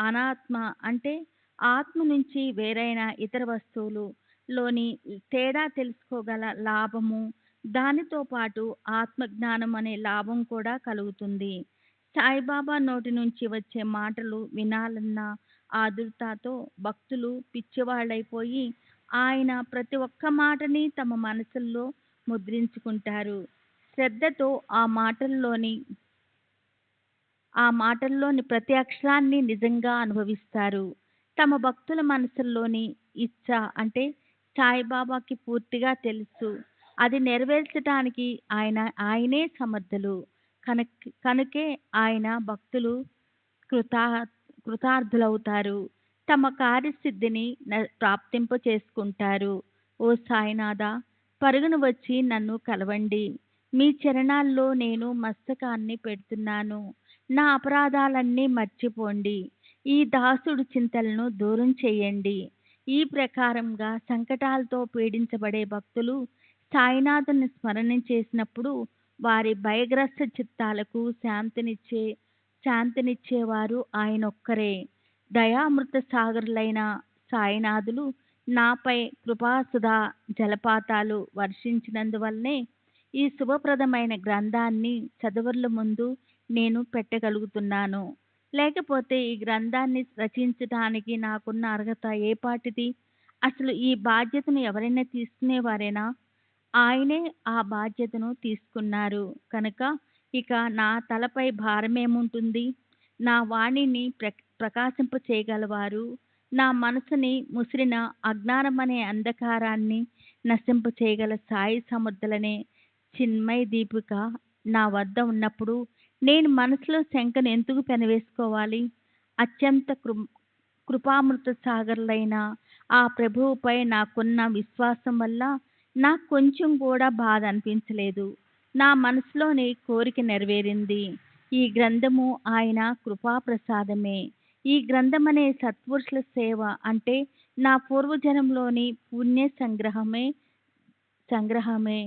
అనాత్మ అంటే ఆత్మ నుంచి వేరైన ఇతర వస్తువులు లోని తేడా తెలుసుకోగల లాభము, దానితో పాటు ఆత్మజ్ఞానం అనే లాభం కూడా కలుగుతుంది. సాయిబాబా నోటి నుంచి వచ్చే మాటలు వినాలన్న ఆదుర్దాతో భక్తులు పిచ్చివాళ్ళైపోయి ఆయన ప్రతి ఒక్క మాటని తమ మనసుల్లో ముద్రించుకుంటారు. శ్రద్ధతో ఆ మాటల్లోని ప్రతి అక్షరాన్ని నిజంగా అనుభవిస్తారు. తమ భక్తుల మనసుల్లోని ఇచ్చ అంటే సాయిబాబాకి పూర్తిగా తెలుసు. అది నెరవేర్చడానికి ఆయనే సమర్థులు. కనుకే ఆయన భక్తులు కృతార్థులవుతారు. తమ కార్యసిద్ధిని ప్రాప్తింప చేసుకుంటారు. ఓ సాయినాథ, పరుగున వచ్చి నన్ను కలవండి. మీ చరణాల్లో నేను మస్తకాన్ని పెడుతున్నాను. నా అపరాధాలన్నీ మర్చిపోండి. ఈ దాసుడు చింతలను దూరం చేయండి. ఈ ప్రకారంగా సంకటాలతో పీడించబడే భక్తులు సాయినాథుని స్మరణ చేసినప్పుడు వారి భయగ్రస్త చిత్తాలకు శాంతినిచ్చేవారు ఆయనొక్కరే. దయామృత సాగరులైన సాయినాథులు నాపై కృపాసుధా జలపాతాలు వర్షించినందువల్లనే ఈ శుభప్రదమైన గ్రంథాన్ని చదువర్ల ముందు నేను పెట్టగలుగుతున్నాను. లేకపోతే ఈ గ్రంథాన్ని రచించడానికి నాకున్న అర్హత ఏపాటిది? అసలు ఈ బాధ్యతను ఎవరైనా తీసుకునేవారేనా? ఆయనే ఆ బాధ్యతను తీసుకున్నారు కనుక ఇక నా తలపై భారమేముంటుంది? నా వాణిని ప్రకాశింప చేయగలవారు, నా మనసుని ముసిరిన అజ్ఞానమనే అంధకారాన్ని నశింప చేయగల సాయి సమర్థులనే చిన్మయ దీపిక నా వద్ద ఉన్నప్పుడు నేను మనసులో శంకను ఎందుకు పెనవేసుకోవాలి? అత్యంత కృపామృత సాగరులైన ఆ ప్రభువుపై నాకున్న విశ్వాసం వల్ల నాకు కొంచెం కూడా బాధ అనిపించలేదు. నా మనసులోని కోరిక నెరవేరింది. ఈ గ్రంథము ఆయన కృపాప్రసాదమే. ఈ గ్రంథమనే సత్పురుషుల సేవ అంటే నా పూర్వజన్మలోని పుణ్య సంగ్రహమే.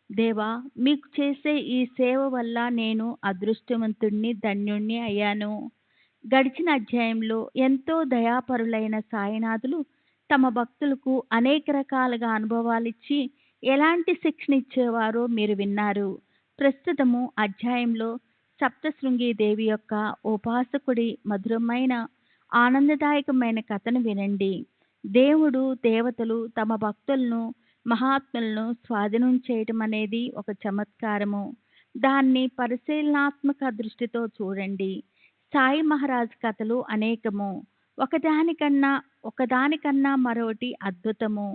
దేవా, మీకు చేసే ఈ సేవ వల్ల నేను అదృష్టవంతుణ్ణి, ధన్యుణ్ణి అయ్యాను. గడిచిన అధ్యాయంలో ఎంతో దయాపరులైన సాయినాథులు తమ భక్తులకు అనేక రకాలుగా అనుభవాలిచ్చి ఎలాంటి శిక్షణ ఇచ్చేవారో మీరు విన్నారు. ప్రస్తుతము అధ్యాయంలో సప్తశృంగి దేవి యొక్క ఉపాసకుడి మధురమైన ఆనందదాయకమైన కథను వినండి. దేవుడు, దేవతలు తమ భక్తులను, మహాత్ములను స్వాధీనం చేయటం అనేది ఒక చమత్కారము. దాన్ని పరిశీలనాత్మక దృష్టితో చూడండి. సాయి మహారాజ్ కథలు అనేకము. ఒకదానికన్నా మరొకటి అద్భుతము.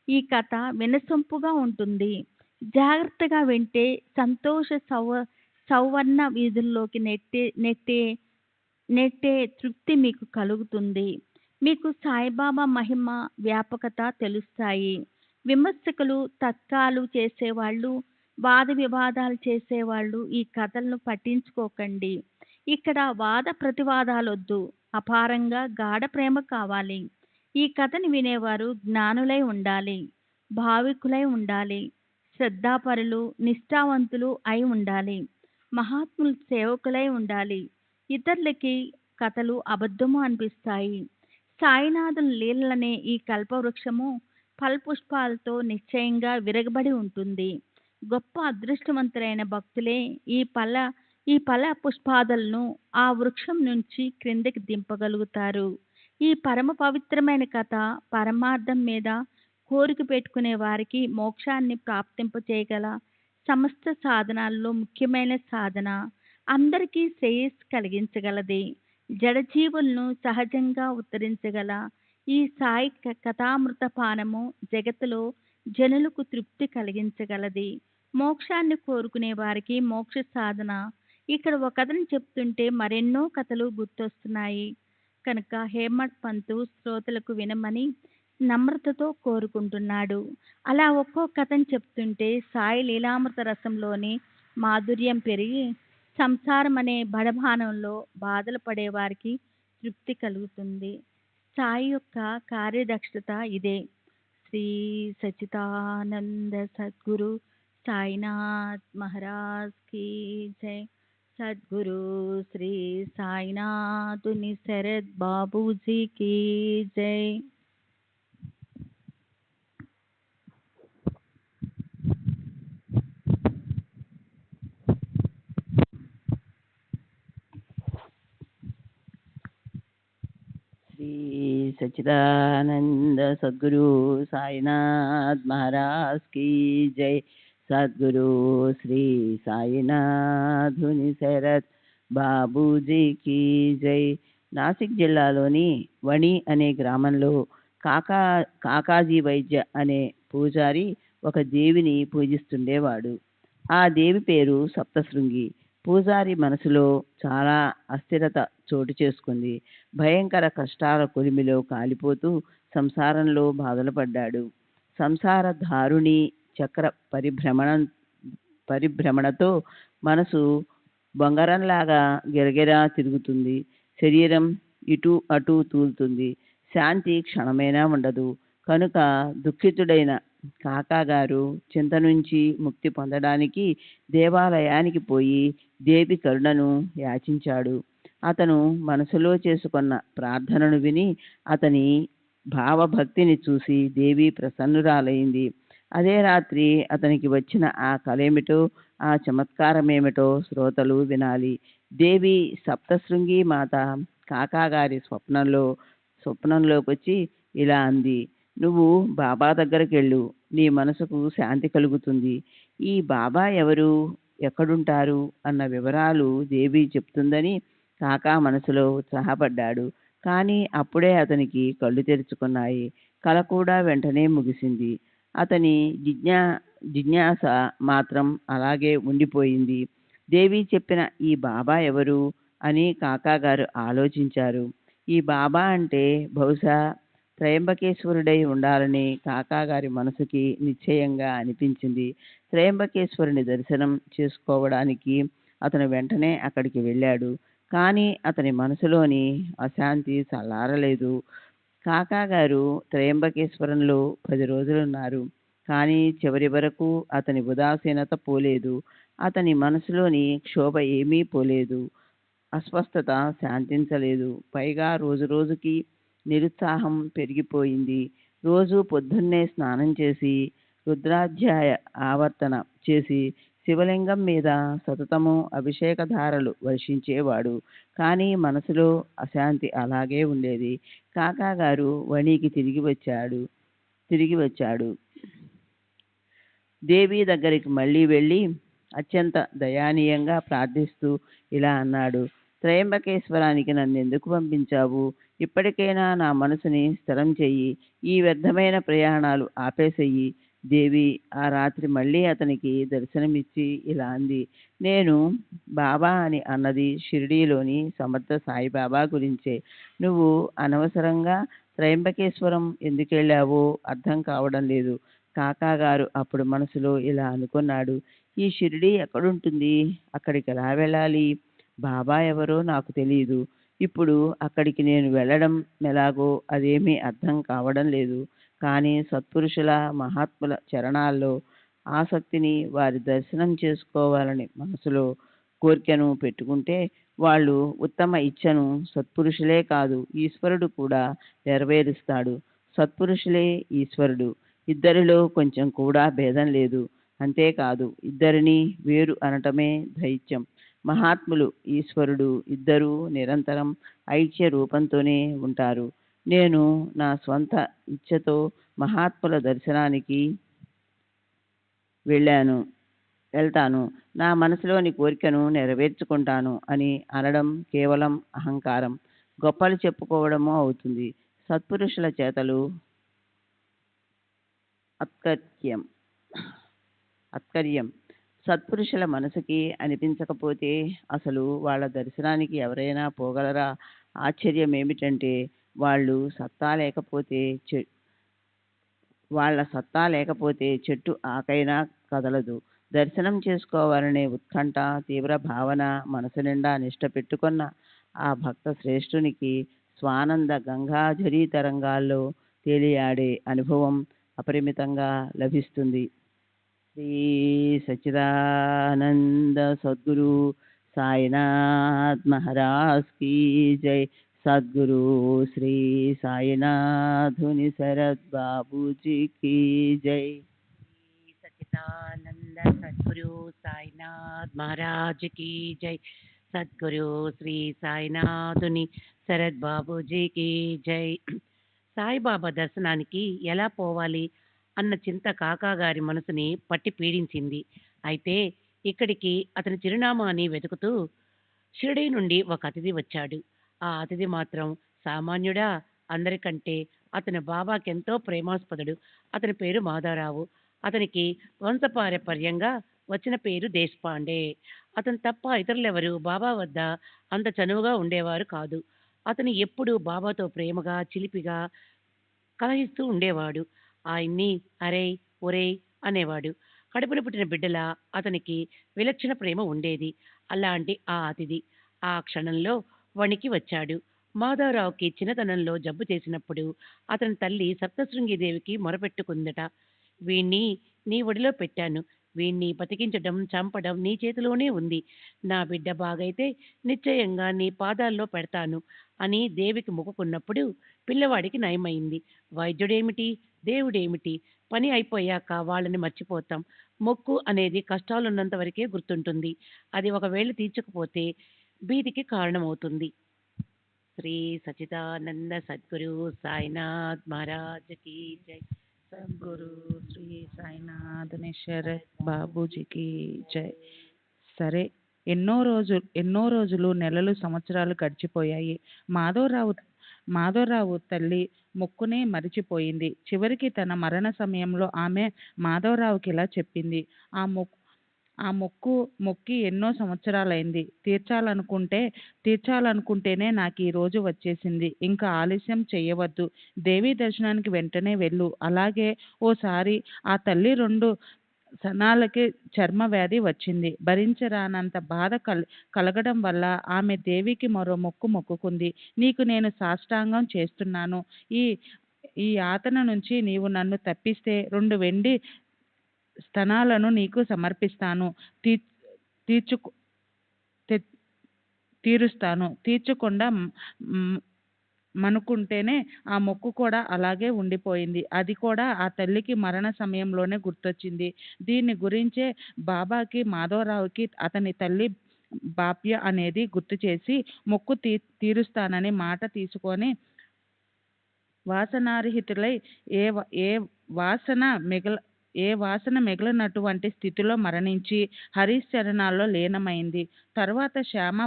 ఈ కథ వినసొంపుగా ఉంటుంది. జాగ్రత్తగా వింటే సంతోష సౌవర్ణ వీధుల్లోకి నెట్టే తృప్తి మీకు కలుగుతుంది. మీకు సాయిబాబా మహిమ, వ్యాపకత తెలుస్తాయి. విమర్శకులు, తర్కాలు చేసేవాళ్ళు, వాద వివాదాలు చేసేవాళ్ళు ఈ కథలను పట్టించుకోకండి. ఇక్కడ వాద ప్రతివాదాలొద్దు. అపారంగా గాఢ ప్రేమ కావాలి. ఈ కథని వినేవారు జ్ఞానులై ఉండాలి, భావికులై ఉండాలి, శ్రద్ధాపరులు, నిష్ఠావంతులు అయి ఉండాలి, మహాత్ముల సేవకులై ఉండాలి. ఇతరులకి కథలు అబద్ధము అనిపిస్తాయి. సాయినాథుల లీలలనే ఈ కల్పవృక్షము ఫలపుష్పాలతో నిశ్చయంగా విరగబడి ఉంటుంది. గొప్ప అదృష్టవంతులైన భక్తులే ఈ ఫల పుష్పాదులను ఆ వృక్షం నుంచి క్రిందకి దింపగలుగుతారు. ఈ పరమ పవిత్రమైన కథ పరమార్థం మీద కోరిక పెట్టుకునే వారికి మోక్షాన్ని ప్రాప్తింపచేయగల సమస్త సాధనాల్లో ముఖ్యమైన సాధన. అందరికీ శ్రేయస్సు కలిగించగలది. జడజీవులను సహజంగా ఉద్ధరించగల ఈ సాయి కథామృత పానము జగత్తులో జనులకు తృప్తి కలిగించగలది. మోక్షాన్ని కోరుకునే వారికి మోక్ష సాధన. ఇక్కడ ఒక కథను చెప్తుంటే మరెన్నో కథలు గుర్తొస్తున్నాయి కనుక హేమడ్ పంతు శ్రోతలకు వినమని నమ్రతతో కోరుకుంటున్నాడు. అలా ఒక్కో కథను చెప్తుంటే సాయి లీలామృత రసంలోని మాధుర్యం పెరిగి సంసారం అనే బడభానంలో బాధలు పడేవారికి తృప్తి కలుగుతుంది. సాయి యొక్క కార్యదక్షత ఇదే. శ్రీ సచిదానంద సద్గురు సాయినాథ్ మహారాజ్ కీ జై. సద్గురు శ్రీ సాయినాథుని శరత్ బాబూజీ కీ జై. శ్రీ సచ్చిదానంద సద్గురు సాయినాథ్ మహారాజ్ కీ జై. సద్గురు శ్రీ సాయినాథుని శరత్ బాబూజీ కీ జై. నాసిక్ జిల్లాలోని వణి అనే గ్రామంలో కాకాజీ వైద్య అనే పూజారి ఒక దేవిని పూజిస్తుండేవాడు. ఆ దేవి పేరు సప్తశృంగి. పూజారి మనసులో చాలా అస్థిరత చోటు చేసుకుంది. భయంకర కష్టాల కొలిమిలో కాలిపోతూ సంసారంలో బాధలు పడ్డాడు. సంసార దారుణి చక్ర పరిభ్రమణతో మనసు బొంగరంలాగా గిరగిరా తిరుగుతుంది. శరీరం ఇటు అటు తూలుతుంది. శాంతి క్షణమైనా ఉండదు. కనుక దుఃఖితుడైన కాకాగారు చింత నుంచి ముక్తి పొందడానికి దేవాలయానికి పోయి దేవి కరుణను యాచించాడు. అతను మనసులో చేసుకున్న ప్రార్థనను విని అతని భావభక్తిని చూసి దేవి ప్రసన్నురాలైంది. అదే రాత్రి అతనికి వచ్చిన ఆ కళేమిటో, ఆ చమత్కారమేమిటో శ్రోతలు వినాలి. దేవి సప్తశృంగి మాత కాకాగారి స్వప్నంలోకి వచ్చి ఇలా అంది, నువ్వు బాబా దగ్గరికి వెళ్ళు, నీ మనసుకు శాంతి కలుగుతుంది. ఈ బాబా ఎవరు, ఎక్కడుంటారు అన్న వివరాలు దేవి చెప్తుందని కాకా మనసులో ఉత్సాహపడ్డాడు. కానీ అప్పుడే అతనికి కళ్ళు తెరుచుకున్నాయి. కల కూడా వెంటనే ముగిసింది. అతని జిజ్ఞాస మాత్రం అలాగే ఉండిపోయింది. దేవి చెప్పిన ఈ బాబా ఎవరు అని కాకాగారు ఆలోచించారు. ఈ బాబా అంటే బహుశా త్రయంబకేశ్వరుడై ఉండాలని కాకాగారి మనసుకి నిశ్చయంగా అనిపించింది. త్రయంబకేశ్వరుని దర్శనం చేసుకోవడానికి అతను వెంటనే అక్కడికి వెళ్ళాడు. కానీ అతని మనసులోని అశాంతి చల్లారలేదు. కాకాగారు త్రయంబకేశ్వరంలో 10 రోజులున్నారు. కానీ చివరి వరకు అతని ఉదాసీనత పోలేదు. అతని మనసులోని క్షోభ ఏమీ పోలేదు. అస్వస్థత శాంతించలేదు. పైగా రోజుకి నిరుత్సాహం పెరిగిపోయింది. రోజు పొద్దున్నే స్నానం చేసి రుద్రాధ్యాయ ఆవర్తన చేసి శివలింగం మీద సతతము అభిషేకధారలు వర్షించేవాడు. కానీ మనసులో అశాంతి అలాగే ఉండేది. కాకాగారు వణికి తిరిగి వచ్చాడు. దేవి దగ్గరికి మళ్ళీ వెళ్ళి అత్యంత దయానీయంగా ప్రార్థిస్తూ ఇలా అన్నాడు, త్రయంబకేశ్వరానికి నన్ను ఎందుకు పంపించావు? ఇప్పటికైనా నా మనసుని స్థిరం చెయ్యి. ఈ వ్యర్థమైన ప్రయాణాలు ఆపేసెయ్యి. దేవి ఆ రాత్రి మళ్ళీ అతనికి దర్శనమిచ్చి ఇలా అంది, నేను బాబా అని అన్నది షిరిడీలోని సమర్థ సాయిబాబా గురించే. నువ్వు అనవసరంగా త్రయంబకేశ్వరం ఎందుకు వెళ్ళావో అర్థం కావడం లేదు. కాకాగారు అప్పుడు మనసులో ఇలా అనుకున్నాడు, ఈ షిరిడీ ఎక్కడుంటుంది? అక్కడికి ఎలా వెళ్ళాలి? బాబా ఎవరో నాకు తెలియదు. ఇప్పుడు అక్కడికి నేను వెళ్ళడం ఎలాగో అదేమీ అర్థం కావడం లేదు. కానీ సత్పురుషుల మహాత్ముల చరణాల్లో ఆసక్తిని, వారి దర్శనం చేసుకోవాలని మనసులో కోరికను పెట్టుకుంటే వాళ్ళు ఉత్తమ ఇచ్ఛను సత్పురుషులే కాదు ఈశ్వరుడు కూడా నెరవేరుస్తాడు. సత్పురుషులే ఈశ్వరుడు. ఇద్దరిలో కొంచెం కూడా భేదం లేదు. అంతేకాదు ఇద్దరిని వేరు అనటమే దైత్యం. మహాత్ములు, ఈశ్వరుడు ఇద్దరూ నిరంతరం ఐక్య రూపంతోనే ఉంటారు. నేను నా స్వంత ఇచ్ఛతో మహాత్ముల దర్శనానికి వెళ్తాను, నా మనసులోని కోరికను నెరవేర్చుకుంటాను అని అనడం కేవలం అహంకారం, గొప్పలు చెప్పుకోవడము అవుతుంది. సత్పురుషుల చేతలు అత్కర్యం అత్కర్యం సత్పురుషుల మనసుకి అనిపించకపోతే అసలు వాళ్ళ దర్శనానికి ఎవరైనా పోగలరా? ఆశ్చర్యం ఏమిటంటే వాళ్ళ సత్తా లేకపోతే చెట్టు ఆకైనా కదలదు. దర్శనం చేసుకోవాలనే ఉత్కంఠ, తీవ్ర భావన, మనసు నిండా నిష్ట పెట్టుకున్న ఆ భక్త శ్రేష్ఠునికి స్వానంద గంగాధరీ తరంగాల్లో తేలియాడే అనుభవం అపరిమితంగా లభిస్తుంది. శ్రీ సచ్చిదానంద సద్గురు సాయినాథ్ మహారాజ్ కీ జై. సద్గురు శ్రీ సాయినాథుని శరత్ బాబూజీ కీ జై. సచిదానంద సద్గురు సాయినాథ్ మహారాజ్ కీ జై. సద్గురు శ్రీ సాయినాథుని శరత్ బాబూజీకి జై. సాయిబాబా దర్శనానికి ఎలా పోవాలి అన్న చింత కాకా గారి మనసుని పట్టి పీడించింది. అయితే ఇక్కడికి అతని చిరునామాని వెతుకుతూ షిరిడీ నుండి ఒక అతిథి వచ్చాడు. ఆ అతిథి మాత్రం సామాన్యుడా? అందరికంటే అతని బాబాకెంతో ప్రేమాస్పదుడు. అతని పేరు మాధవరావు. అతనికి వంశపారపర్యంగా వచ్చిన పేరు దేశపాండే. అతను తప్ప ఇతరులెవరు బాబా వద్ద అంత చనువుగా ఉండేవారు కాదు. అతను ఎప్పుడూ బాబాతో ప్రేమగా, చిలిపిగా కలహిస్తూ ఉండేవాడు. ఆయన్ని అరేయ్ ఒరేయ్ అనేవాడు. కడుపున పుట్టిన బిడ్డలా అతనికి విలక్షణ ప్రేమ ఉండేది. అలాంటి ఆ అతిథి ఆ క్షణంలో వణికి వచ్చాడు. మాధవరావుకి చిన్నతనంలో జబ్బు చేసినప్పుడు అతని తల్లి సప్తశృంగిదేవికి మొరపెట్టుకుందట. వీణ్ణి నీ ఒడిలో పెట్టాను. వీణ్ణి బతికించడం, చంపడం నీ చేతిలోనే ఉంది. నా బిడ్డ బాగైతే నిశ్చయంగా నీ పాదాల్లో పెడతాను అని దేవికి మొక్కుకున్నప్పుడు పిల్లవాడికి నయమైంది. వైద్యుడేమిటి, దేవుడేమిటి, పని అయిపోయాక వాళ్ళని మర్చిపోతాం. మొక్కు అనేది కష్టాలున్నంత వరకే గుర్తుంటుంది. అది ఒకవేళ తీర్చకపోతే భీతికి కారణమవుతుంది. శ్రీ సచిదానంద సద్గురు సాయినాథ్ మహారాజ్ కీ జై. సద్గురు శ్రీ సాయినాథుని శరత్ బాబూజీకి జై. సరే, ఎన్నో రోజులు, నెలలు, సంవత్సరాలు గడిచిపోయాయి. మాధవరావు తల్లి మొక్కునే మరిచిపోయింది. చివరికి తన మరణ సమయంలో ఆమె మాధవరావుకి ఇలా చెప్పింది. ఆ మొక్కి ఎన్నో సంవత్సరాలైంది. తీర్చాలనుకుంటేనే నాకు ఈ రోజు వచ్చేసింది. ఇంకా ఆలస్యం చెయ్యవద్దు. దేవీ దర్శనానికి వెంటనే వెళ్ళు. అలాగే ఓసారి ఆ తల్లి 2 సనాలకి చర్మ వ్యాధి వచ్చింది. భరించరానంత బాధ కలగడం వల్ల ఆమె దేవికి మరో మొక్కుకుంది. నీకు నేను సాష్టాంగం చేస్తున్నాను. ఈ యాతన నుంచి నీవు నన్ను తప్పిస్తే 2 వెండి స్తనాలను నీకు సమర్పిస్తాను. తీరుస్తాను. తీర్చకుండా మనుకుంటేనే ఆ మొక్కు కూడా అలాగే ఉండిపోయింది. అది కూడా ఆ తల్లికి మరణ సమయంలోనే గుర్తొచ్చింది. దీన్ని గురించే బాబాకి, మాధవరావుకి అతని తల్లి బాప్య అనేది గుర్తు చేసి మొక్కు తీరుస్తానని మాట తీసుకొని వాసనారహితులై ఏ వాసన మిగలనటువంటి స్థితిలో మరణించి హరీష్ చరణాల్లో లీనమైంది. తర్వాత శ్యామ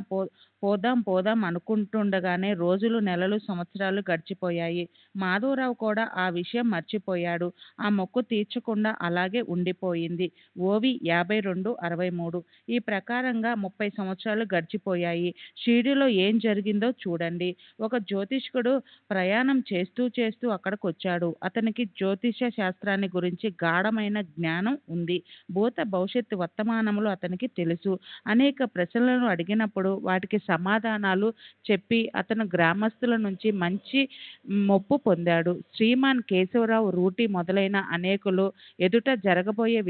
పోదాం అనుకుంటుండగానే రోజులు, నెలలు, సంవత్సరాలు గడిచిపోయాయి. మాధవరావు కూడా ఆ విషయం మర్చిపోయాడు. ఆ మొక్కు తీర్చకుండా అలాగే ఉండిపోయింది. ఓవి 5263. ఈ ప్రకారంగా 30 సంవత్సరాలు గడిచిపోయాయి. షిరిడీలో ఏం జరిగిందో చూడండి. ఒక జ్యోతిష్కుడు ప్రయాణం చేస్తూ అక్కడికొచ్చాడు. అతనికి జ్యోతిష శాస్త్రాన్ని గురించి గాఢమైన జ్ఞానం ఉంది. భూత, భవిష్యత్తు, వర్తమానములు అతనికి తెలుసు. అనేక ప్రశ్నలను అడిగినప్పుడు వాటికి సమాధానాలు చెప్పి అతను గ్రామస్తుల నుంచి మంచి మొప్పు పొందాడు. శ్రీమాన్ కేశవరావు రూటి మొదలైన అనేకులు ఎదుట జరగబోయే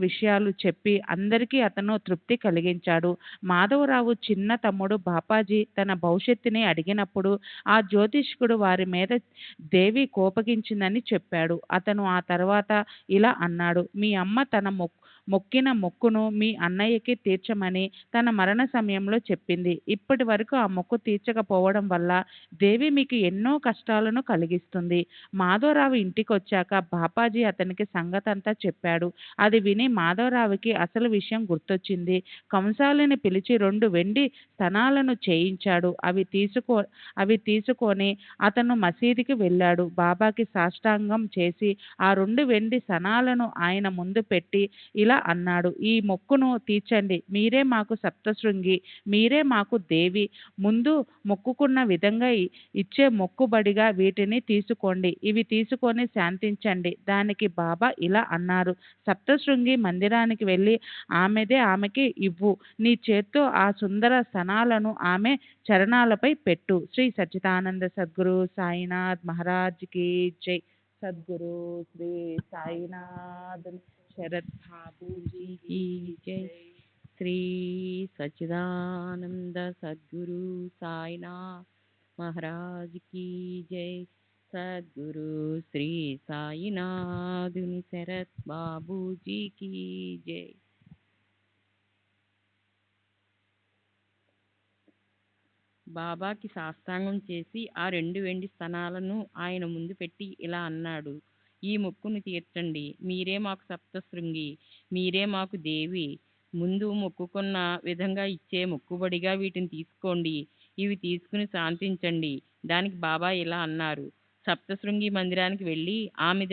విషయాలు చెప్పి అందరికీ అతను తృప్తి కలిగించాడు. మాధవరావు చిన్న తమ్ముడు బాపాజీ తన భవిష్యత్తుని అడిగినప్పుడు ఆ జ్యోతిష్కుడు వారి మీద దేవి కోపగించిందని చెప్పాడు. అతను ఆ తర్వాత ఇలా అన్నాడు. మీ అమ్మ తన మొక్కిన మొక్కును మీ అన్నయ్యకి తీర్చమని తన మరణ సమయంలో చెప్పింది. ఇప్పటి వరకు ఆ మొక్కు తీర్చకపోవడం వల్ల దేవి మీకు ఎన్నో కష్టాలను కలిగిస్తుంది. మాధవరావు ఇంటికొచ్చాక బాపాజీ అతనికి సంగతంతా చెప్పాడు. అది విని మాధవరావుకి అసలు విషయం గుర్తొచ్చింది. కంసాలిని పిలిచి 2 వెండి స్తనాలను చేయించాడు. అవి తీసుకొని అతను మసీదుకి వెళ్ళాడు. బాబాకి సాష్టాంగం చేసి ఆ 2 వెండి స్తనాలను ఆయన ముందు పెట్టి ఇలా అన్నాడు: ఈ మొక్కును తీర్చండి. మీరే మాకు సప్తశృంగి, మీరే మాకు దేవి. ముందు మొక్కుకున్న విధంగా ఇచ్చే మొక్కుబడిగా వీటిని తీసుకోండి. ఇవి తీసుకొని శాంతించండి. దానికి బాబా ఇలా అన్నారు: సప్తశృంగి మందిరానికి వెళ్ళి ఆమెకి ఇవ్వు. నీ చేత్తో ఆ సుందర స్తనాలను ఆమె చరణాలపై పెట్టు. శ్రీ సచ్చిదానంద సద్గురు సాయినాథ్ మహారాజ్ की जय। सद्गुरु श्री साईनाथ शरद बाबू जी की जय। श्री सच्चिदानंद सद्गुरु साईनाथ महाराज की जय। सद्गुरु श्री साईनाथ शरद बाबू जी की जय। బాబాకి సాష్టాంగం చేసి ఆ 2 వెండి స్తనాలను ఆయన ముందు పెట్టి ఇలా అన్నాడు: ఈ మొక్కును తీర్చండి. మీరే మాకు సప్తశృంగి, మీరే మాకు దేవి. ముందు మొక్కుకున్న విధంగా ఇచ్చే మొక్కుబడిగా వీటిని తీసుకోండి. ఇవి తీసుకుని శాంతించండి. దానికి బాబా ఇలా అన్నారు: సప్తశృంగి మందిరానికి వెళ్ళి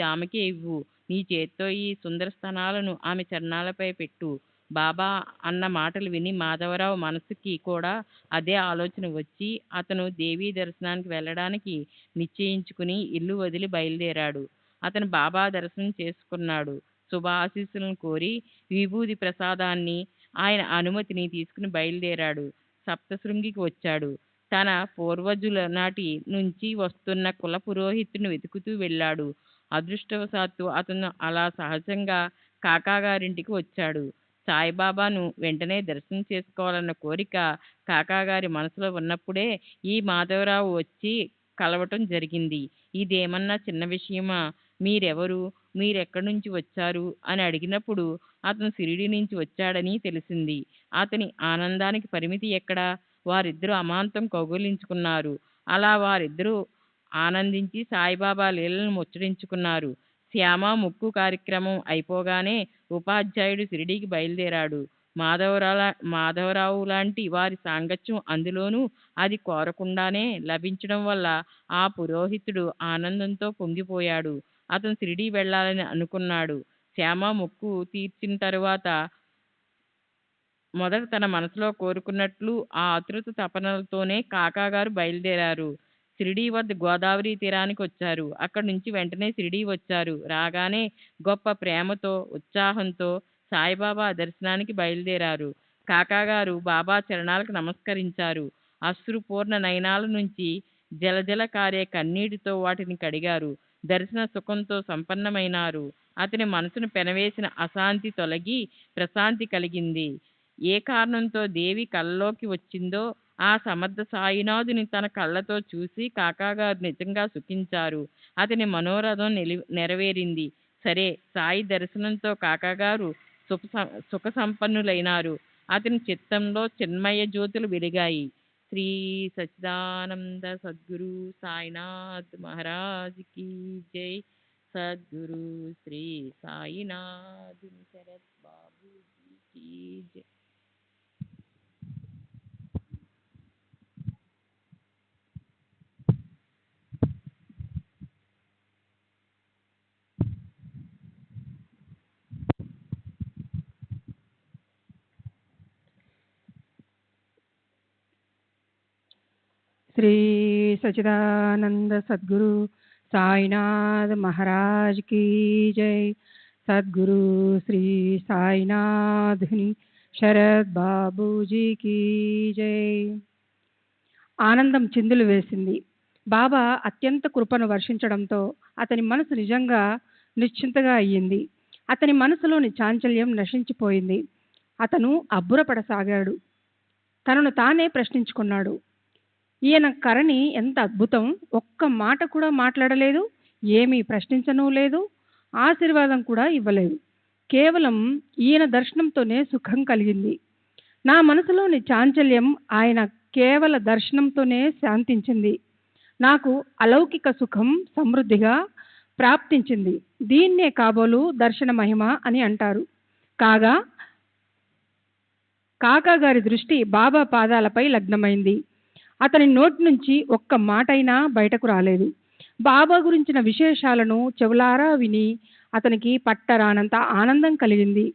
ఆమెకే ఇవ్వు. నీ చేత్తో ఈ సుందర స్తనాలను ఆమె చరణాలపై పెట్టు. బాబా అన్న మాటలు విని మాధవరావు మనసుకి కూడా అదే ఆలోచన వచ్చి అతను దేవీ దర్శనానికి వెళ్ళడానికి నిశ్చయించుకుని ఇల్లు వదిలి బయలుదేరాడు. అతను బాబా దర్శనం చేసుకున్నాడు. శుభ ఆశీస్సులను కోరి విభూది ప్రసాదాన్ని ఆయన అనుమతిని తీసుకుని బయలుదేరాడు. సప్తశృంగికి వచ్చాడు. తన పూర్వజుల నాటి నుంచి వస్తున్న కుల పురోహితుని వెతుకుతూ వెళ్ళాడు. అదృష్టవశాత్తు అతను అలా సహజంగా కాకాగారింటికి వచ్చాడు. సాయిబాబాను వెంటనే దర్శనం చేసుకోవాలన్న కోరిక కాకాగారి మనసులో ఉన్నప్పుడే ఈ మాధవరావు వచ్చి కలవటం జరిగింది. ఇదేమన్నా చిన్న విషయమా? మీరెవరు? మీరెక్కడి నుంచి వచ్చారు అని అడిగినప్పుడు అతను షిరిడి నుంచి వచ్చాడని తెలిసింది. అతని ఆనందానికి పరిమితి ఎక్కడా? వారిద్దరూ అమాంతం కౌగిలించుకున్నారు. అలా వారిద్దరూ ఆనందించి సాయిబాబా లీలలను ముచ్చరించుకున్నారు. శ్యామ ముక్కు కార్యక్రమం అయిపోగానే ఉపాధ్యాయుడు షిరిడీకి బయలుదేరాడు. మాధవరావు లాంటి వారి సాంగత్యం, అందులోనూ అది కోరకుండానే లభించడం వల్ల ఆ పురోహితుడు ఆనందంతో పొంగిపోయాడు. అతను షిరిడీ వెళ్ళాలని అనుకున్నాడు. శ్యామ మొక్కు తీర్చిన తరువాత మొదట తన మనసులో కోరుకున్నట్లు ఆ ఆతృత తపనలతోనే కాకాగారు బయలుదేరారు. షిరిడీ వద్ద గోదావరి తీరానికి వచ్చారు. అక్కడి నుంచి వెంటనే షిరిడీ వచ్చారు. రాగానే గొప్ప ప్రేమతో, ఉత్సాహంతో సాయిబాబా దర్శనానికి బయలుదేరారు. కాకాగారు బాబా చరణాలకు నమస్కరించారు. అశ్రుపూర్ణ నయనాల నుంచి జలజల కారే కన్నీటితో వాటిని కడిగారు. దర్శన సుఖంతో సంపన్నమైనారు. అతని మనసును పెనవేసిన అశాంతి తొలగి ప్రశాంతి కలిగింది. ఏ కారణంతో దేవి కళ్ళలోకి వచ్చిందో ఆ సమర్థ సాయినాథుని తన కళ్ళతో చూసి కాకాగారు నిజంగా సుఖించారు. అతని మనోరథం నెరవేరింది. సరే, సాయి దర్శనంతో కాకాగారు సుఖ సంపన్నులైనారు. అతని చిత్తంలో చిన్మయ జ్యోతులు వెలిగాయి. శ్రీ సచ్చిదానంద సద్గురు సాయినాథ్ మహారాజ్ की जय। सद्गुरु श्री साईनाथ शरद बाबू जी की जय। श्री सच्चिदानंद सद्गुरु साईनाथ महाराज की जय। सद्गुरु श्री साईनाथ शरद बाबू जी की जय। ఆనందం చిందులు వేసింది. బాబా అత్యంత కృపను వర్షించడంతో అతని మనసు నిజంగా నిశ్చింతగా అయ్యింది. అతని మనసులోని చాంచల్యం నశించిపోయింది. అతను అబ్బురపడసాగాడు. తనను తానే ప్రశ్నించుకున్నాడు. ఈయన కరణి ఎంత అద్భుతం! ఒక్క మాట కూడా మాట్లాడలేదు, ఏమీ ప్రశ్నించనూ లేదు, ఆశీర్వాదం కూడా ఇవ్వలేదు. కేవలం ఈయన దర్శనంతోనే సుఖం కలిగింది. నా మనసులోని చాంచల్యం ఆయన కేవల దర్శనంతోనే శాంతించింది. నాకు అలౌకిక సుఖం సమృద్ధిగా ప్రాప్తించింది. దీన్నే కాబోలు దర్శన మహిమ అని అంటారు. కాకా గారి దృష్టి బాబా పాదాలపై లగ్నమైంది. అతని నోటి నుంచి ఒక్క మాటైనా బయటకు రాలేదు. బాబా గురించిన విశేషాలను చెవులారా విని అతనికి పట్టరానంత ఆనందం కలిగింది.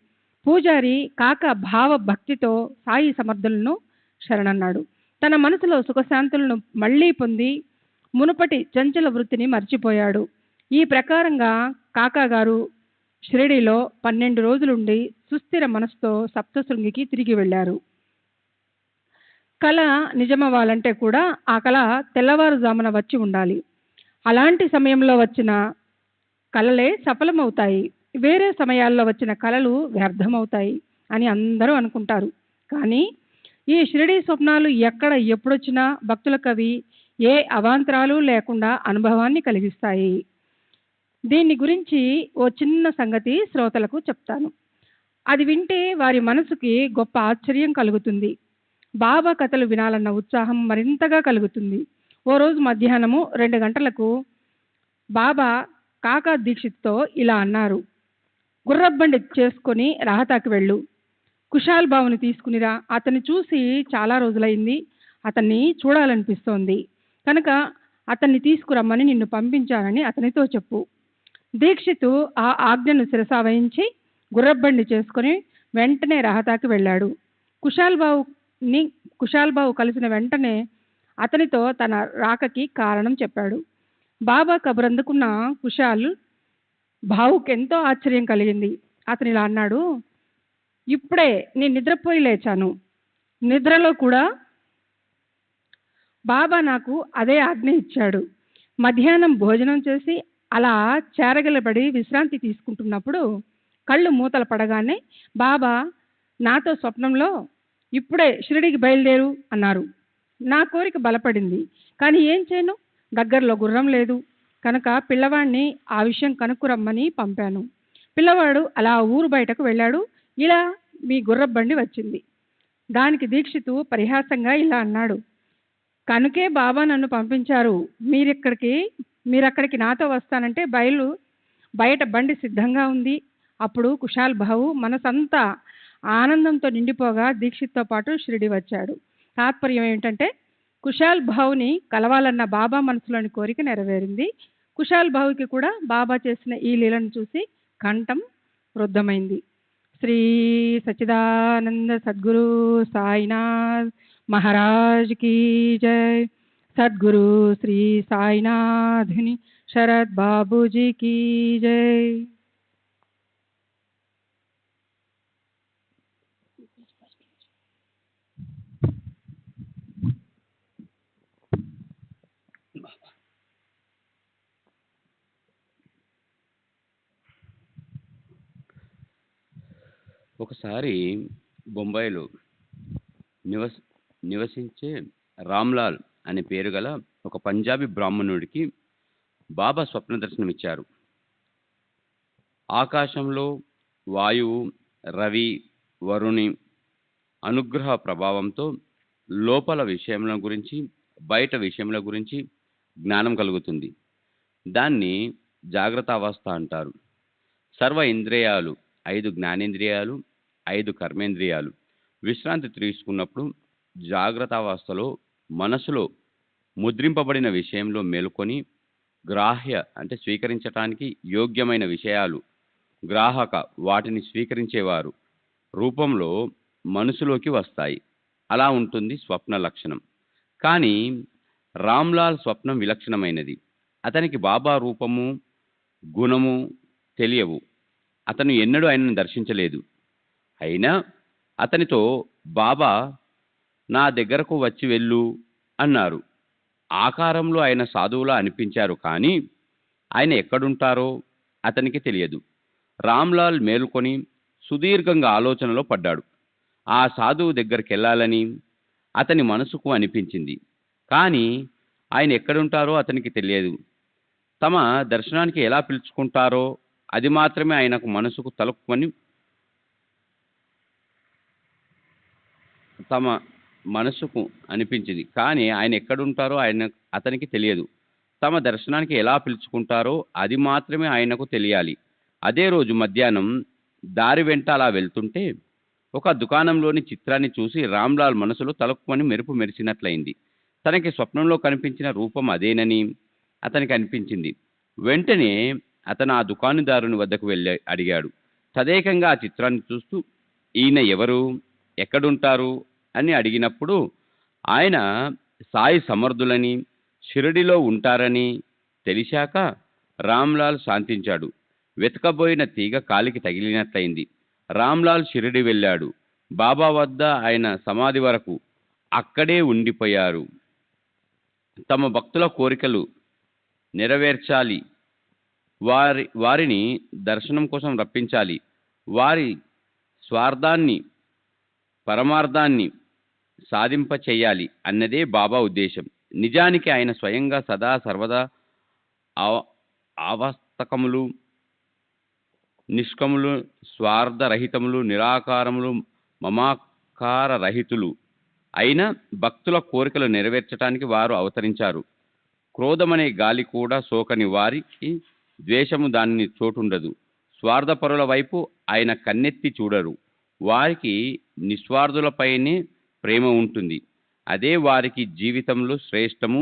పూజారి కాకా భావ భక్తితో సాయి సమర్థులను శరణన్నాడు. తన మనసులో సుఖశాంతులను మళ్లీ పొంది మునుపటి చంచల వృత్తిని మర్చిపోయాడు. ఈ ప్రకారంగా కాకా గారు షిరిడీలో 12 రోజులుండి సుస్థిర మనసుతో సప్తశృంగికి తిరిగి వెళ్ళారు. కళ నిజమవ్వాలంటే కూడా ఆ కళ తెల్లవారుజామున వచ్చి ఉండాలి. అలాంటి సమయంలో వచ్చిన కళలే సఫలమవుతాయి, వేరే సమయాల్లో వచ్చిన కళలు వ్యర్థమవుతాయి అని అందరూ అనుకుంటారు. కానీ ఈ షిరిడీ స్వప్నాలు ఎక్కడ ఎప్పుడొచ్చినా భక్తులకు అవి ఏ అవాంతరాలు లేకుండా అనుభవాన్ని కలిగిస్తాయి. దీన్ని గురించి ఓ చిన్న సంగతి శ్రోతలకు చెప్తాను. అది వింటే వారి మనసుకి గొప్ప ఆశ్చర్యం కలుగుతుంది. బాబా కథలు వినాలన్న ఉత్సాహం మరింతగా కలుగుతుంది. ఓ రోజు మధ్యాహ్నము 2 గంటలకు బాబా కాకా దీక్షిత్తో ఇలా అన్నారు: గుర్రబండి చేసుకొని రాహతాకి వెళ్ళు, కుశాల్ బావుని తీసుకునిరా. అతన్ని చూసి చాలా రోజులైంది, అతన్ని చూడాలనిపిస్తోంది కనుక అతన్ని తీసుకురమ్మని నిన్ను పంపించానని అతనితో చెప్పు. దీక్షితు ఆ ఆజ్ఞను శిరసావహించి గుర్రబండి చేసుకుని వెంటనే రాహతాకి వెళ్ళాడు. కుశాల్ బావు కలిసిన వెంటనే అతనితో తన రాకకి కారణం చెప్పాడు. బాబా కబురందుకున్న కుశాల్ బావుకి ఎంతో ఆశ్చర్యం కలిగింది. అతను ఇలా అన్నాడు: ఇప్పుడే నేను నిద్రపోయి లేచాను. నిద్రలో కూడా బాబా నాకు అదే ఆజ్ఞ ఇచ్చాడు. మధ్యాహ్నం భోజనం చేసి అలా చేరగలబడి విశ్రాంతి తీసుకుంటున్నప్పుడు కళ్ళు మూతలు పడగానే బాబా నాతో స్వప్నంలో ఇప్పుడే షిరిడీకి బయలుదేరు అన్నారు. నా కోరిక బలపడింది. కానీ ఏం చేయను, దగ్గరలో గుర్రం లేదు కనుక పిల్లవాడిని ఆ విషయం కనుక్కురమ్మని పంపాను. పిల్లవాడు అలా ఊరు బయటకు వెళ్ళాడు. ఇలా మీ గుర్రబండి వచ్చింది. దానికి దీక్షితు పరిహాసంగా ఇలా అన్నాడు: కనుకే బాబా నన్ను పంపించారు. మీరక్కడికి నాతో వస్తానంటే బయట బండి సిద్ధంగా ఉంది. అప్పుడు కుశాల్ బావు మనసంతా ఆనందంతో నిండిపోగా దీక్షిత్తో పాటు షిరిడి వచ్చాడు. తాత్పర్యం ఏమిటంటే కుశాల్ బావుని కలవాలన్న బాబా మనసులోని కోరిక నెరవేరింది. కుశాల్ బావుకి కూడా బాబా చేసిన ఈ లీలను చూసి కంఠం రుద్ధమైంది. శ్రీ సచ్చిదానంద సద్గురు సాయినాథ్ महाराज की जय। सद्गुरु श्री साईनाथनी शरद बाबू जी की जय। ఒకసారి బొంబాయిలో నివసించే రామ్లాల్ అనే పేరు గల ఒక పంజాబీ బ్రాహ్మణుడికి బాబా స్వప్న దర్శనమిచ్చారు. ఆకాశంలో వాయువు, రవి, వరుణి అనుగ్రహ ప్రభావంతో లోపల విషయముల గురించి, బయట విషయముల గురించి జ్ఞానం కలుగుతుంది. దాన్ని జాగ్రత్త అవస్థ అంటారు. సర్వ ఇంద్రియాలు, 5 జ్ఞానేంద్రియాలు, 5 కర్మేంద్రియాలు విశ్రాంతి తీసుకున్నప్పుడు జాగ్రత్తావస్థలో మనసులో ముద్రింపబడిన విషయంలో మేల్కొని గ్రాహ్య అంటే స్వీకరించటానికి యోగ్యమైన విషయాలు, గ్రాహక వాటిని స్వీకరించేవారు రూపంలో మనసులోకి వస్తాయి. అలా ఉంటుంది స్వప్న లక్షణం. కానీ రామ్లాల్ స్వప్నం విలక్షణమైనది. అతనికి బాబా రూపము, గుణము తెలియవు. అతను ఎన్నడూ ఆయనను దర్శించలేదు. అయినా అతనితో బాబా నా దగ్గరకు వచ్చి వెళ్ళు అన్నారు. ఆకారంలో ఆయన సాధువులా అనిపించారు. కానీ ఆయన ఎక్కడుంటారో అతనికి తెలియదు. రామ్లాల్ మేలుకొని సుదీర్ఘంగా ఆలోచనలో పడ్డాడు. ఆ సాధువు దగ్గరికి వెళ్ళాలని అతని మనసుకు అనిపించింది. కానీ ఆయన ఎక్కడుంటారో అతనికి తెలియదు. తమ దర్శనానికి ఎలా పిలుచుకుంటారో అది మాత్రమే ఆయనకు మనసుకు తలుక్కుమని తమ మనసుకు అనిపించింది. కానీ ఆయన ఎక్కడుంటారో అతనికి తెలియదు. తమ దర్శనానికి ఎలా పిలుచుకుంటారో అది మాత్రమే ఆయనకు తెలియాలి. అదే రోజు మధ్యాహ్నం దారి వెంట అలా వెళ్తుంటే ఒక దుకాణంలోని చిత్రాన్ని చూసి రామ్లాల్ మనసులో తలుక్కుమని మెరుపు మెరిసినట్లయింది. తనకి స్వప్నంలో కనిపించిన రూపం అదేనని అతనికి అనిపించింది. వెంటనే అతను ఆ దుకాణదారుని వద్దకు వెళ్ళి అడిగాడు. తదేకంగా ఆ చిత్రాన్ని చూస్తూ ఈయన ఎవరు, ఎక్కడుంటారు అని అడిగినప్పుడు ఆయన సాయి సమర్థులని, షిరిడిలో ఉంటారని తెలిసాక రామ్లాల్ శాంతించాడు. వెతకబోయిన తీగ కాలికి తగిలినట్లయింది. రామ్లాల్ షిరిడి వెళ్ళాడు. బాబా వద్ద ఆయన సమాధి వరకు అక్కడే ఉండిపోయారు. తమ భక్తుల కోరికలు నెరవేర్చాలి, వారిని దర్శనం కోసం రప్పించాలి, వారి స్వార్థాన్ని పరమార్థాన్ని సాధింపచేయాలి అన్నదే బాబా ఉద్దేశం. నిజానికి ఆయన స్వయంగా సదా సర్వదా ఆవస్తకములు, నిష్కములు, స్వార్థరహితములు, నిరాకారములు, మమాకార రహితులు అయిన భక్తుల కోరికలు నెరవేర్చడానికి వారు అవతరించారు. క్రోధమనే గాలి కూడా సోకని వారికి ద్వేషము దానిని చోటుండదు. స్వార్థపరుల వైపు ఆయన కన్నెత్తి చూడరు. వారికి నిస్వార్థులపైనే ప్రేమ ఉంటుంది. అదే వారికి జీవితంలో శ్రేష్టము,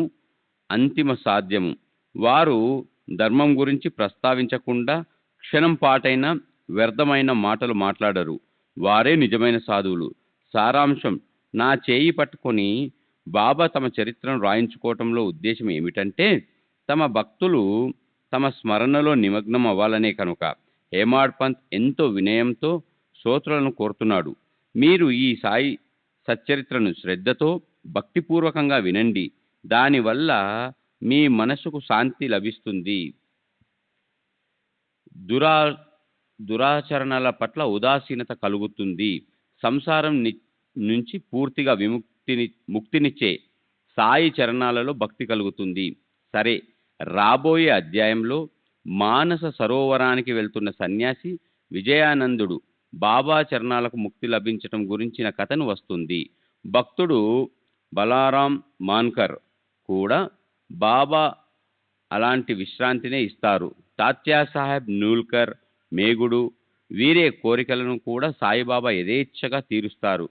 అంతిమ సాధ్యము. వారు ధర్మం గురించి ప్రస్తావించకుండా క్షణం పాటైన వ్యర్థమైన మాటలు మాట్లాడరు. వారే నిజమైన సాధువులు. సారాంశం, నా చేయి పట్టుకొని బాబా తమ చరిత్రను రాయించుకోవటంలో ఉద్దేశం ఏమిటంటే తమ భక్తులు తమ స్మరణలో నిమగ్నం అవ్వాలనే కనుక. హేమాడ్ పంత్ ఎంతో వినయంతో శ్రోతలను కోరుతున్నాడు. మీరు ఈ సాయి సచ్చరిత్రను శ్రద్ధతో భక్తిపూర్వకంగా వినండి. దానివల్ల మీ మనసుకు శాంతి లభిస్తుంది. దురాచరణల పట్ల ఉదాసీనత కలుగుతుంది. సంసారం నుంచి పూర్తిగా ముక్తినిచ్చే సాయి చరణాలలో భక్తి కలుగుతుంది. సరే, రాబోయే అధ్యాయంలో మానస సరోవరానికి వెళ్తున్న సన్యాసి విజయానందుడు బాబా చరణాలకు ముక్తి లభించటం గురించిన కథను వస్తుంది. భక్తుడు బలారాం మాన్కర్ కూడా బాబా అలాంటి విశ్రాంతినే ఇస్తారు. తాత్యా సాహెబ్ నూల్కర్, మేగుడు వీరే కోరికలను కూడా సాయిబాబా యథేచ్ఛగా తీరుస్తారు.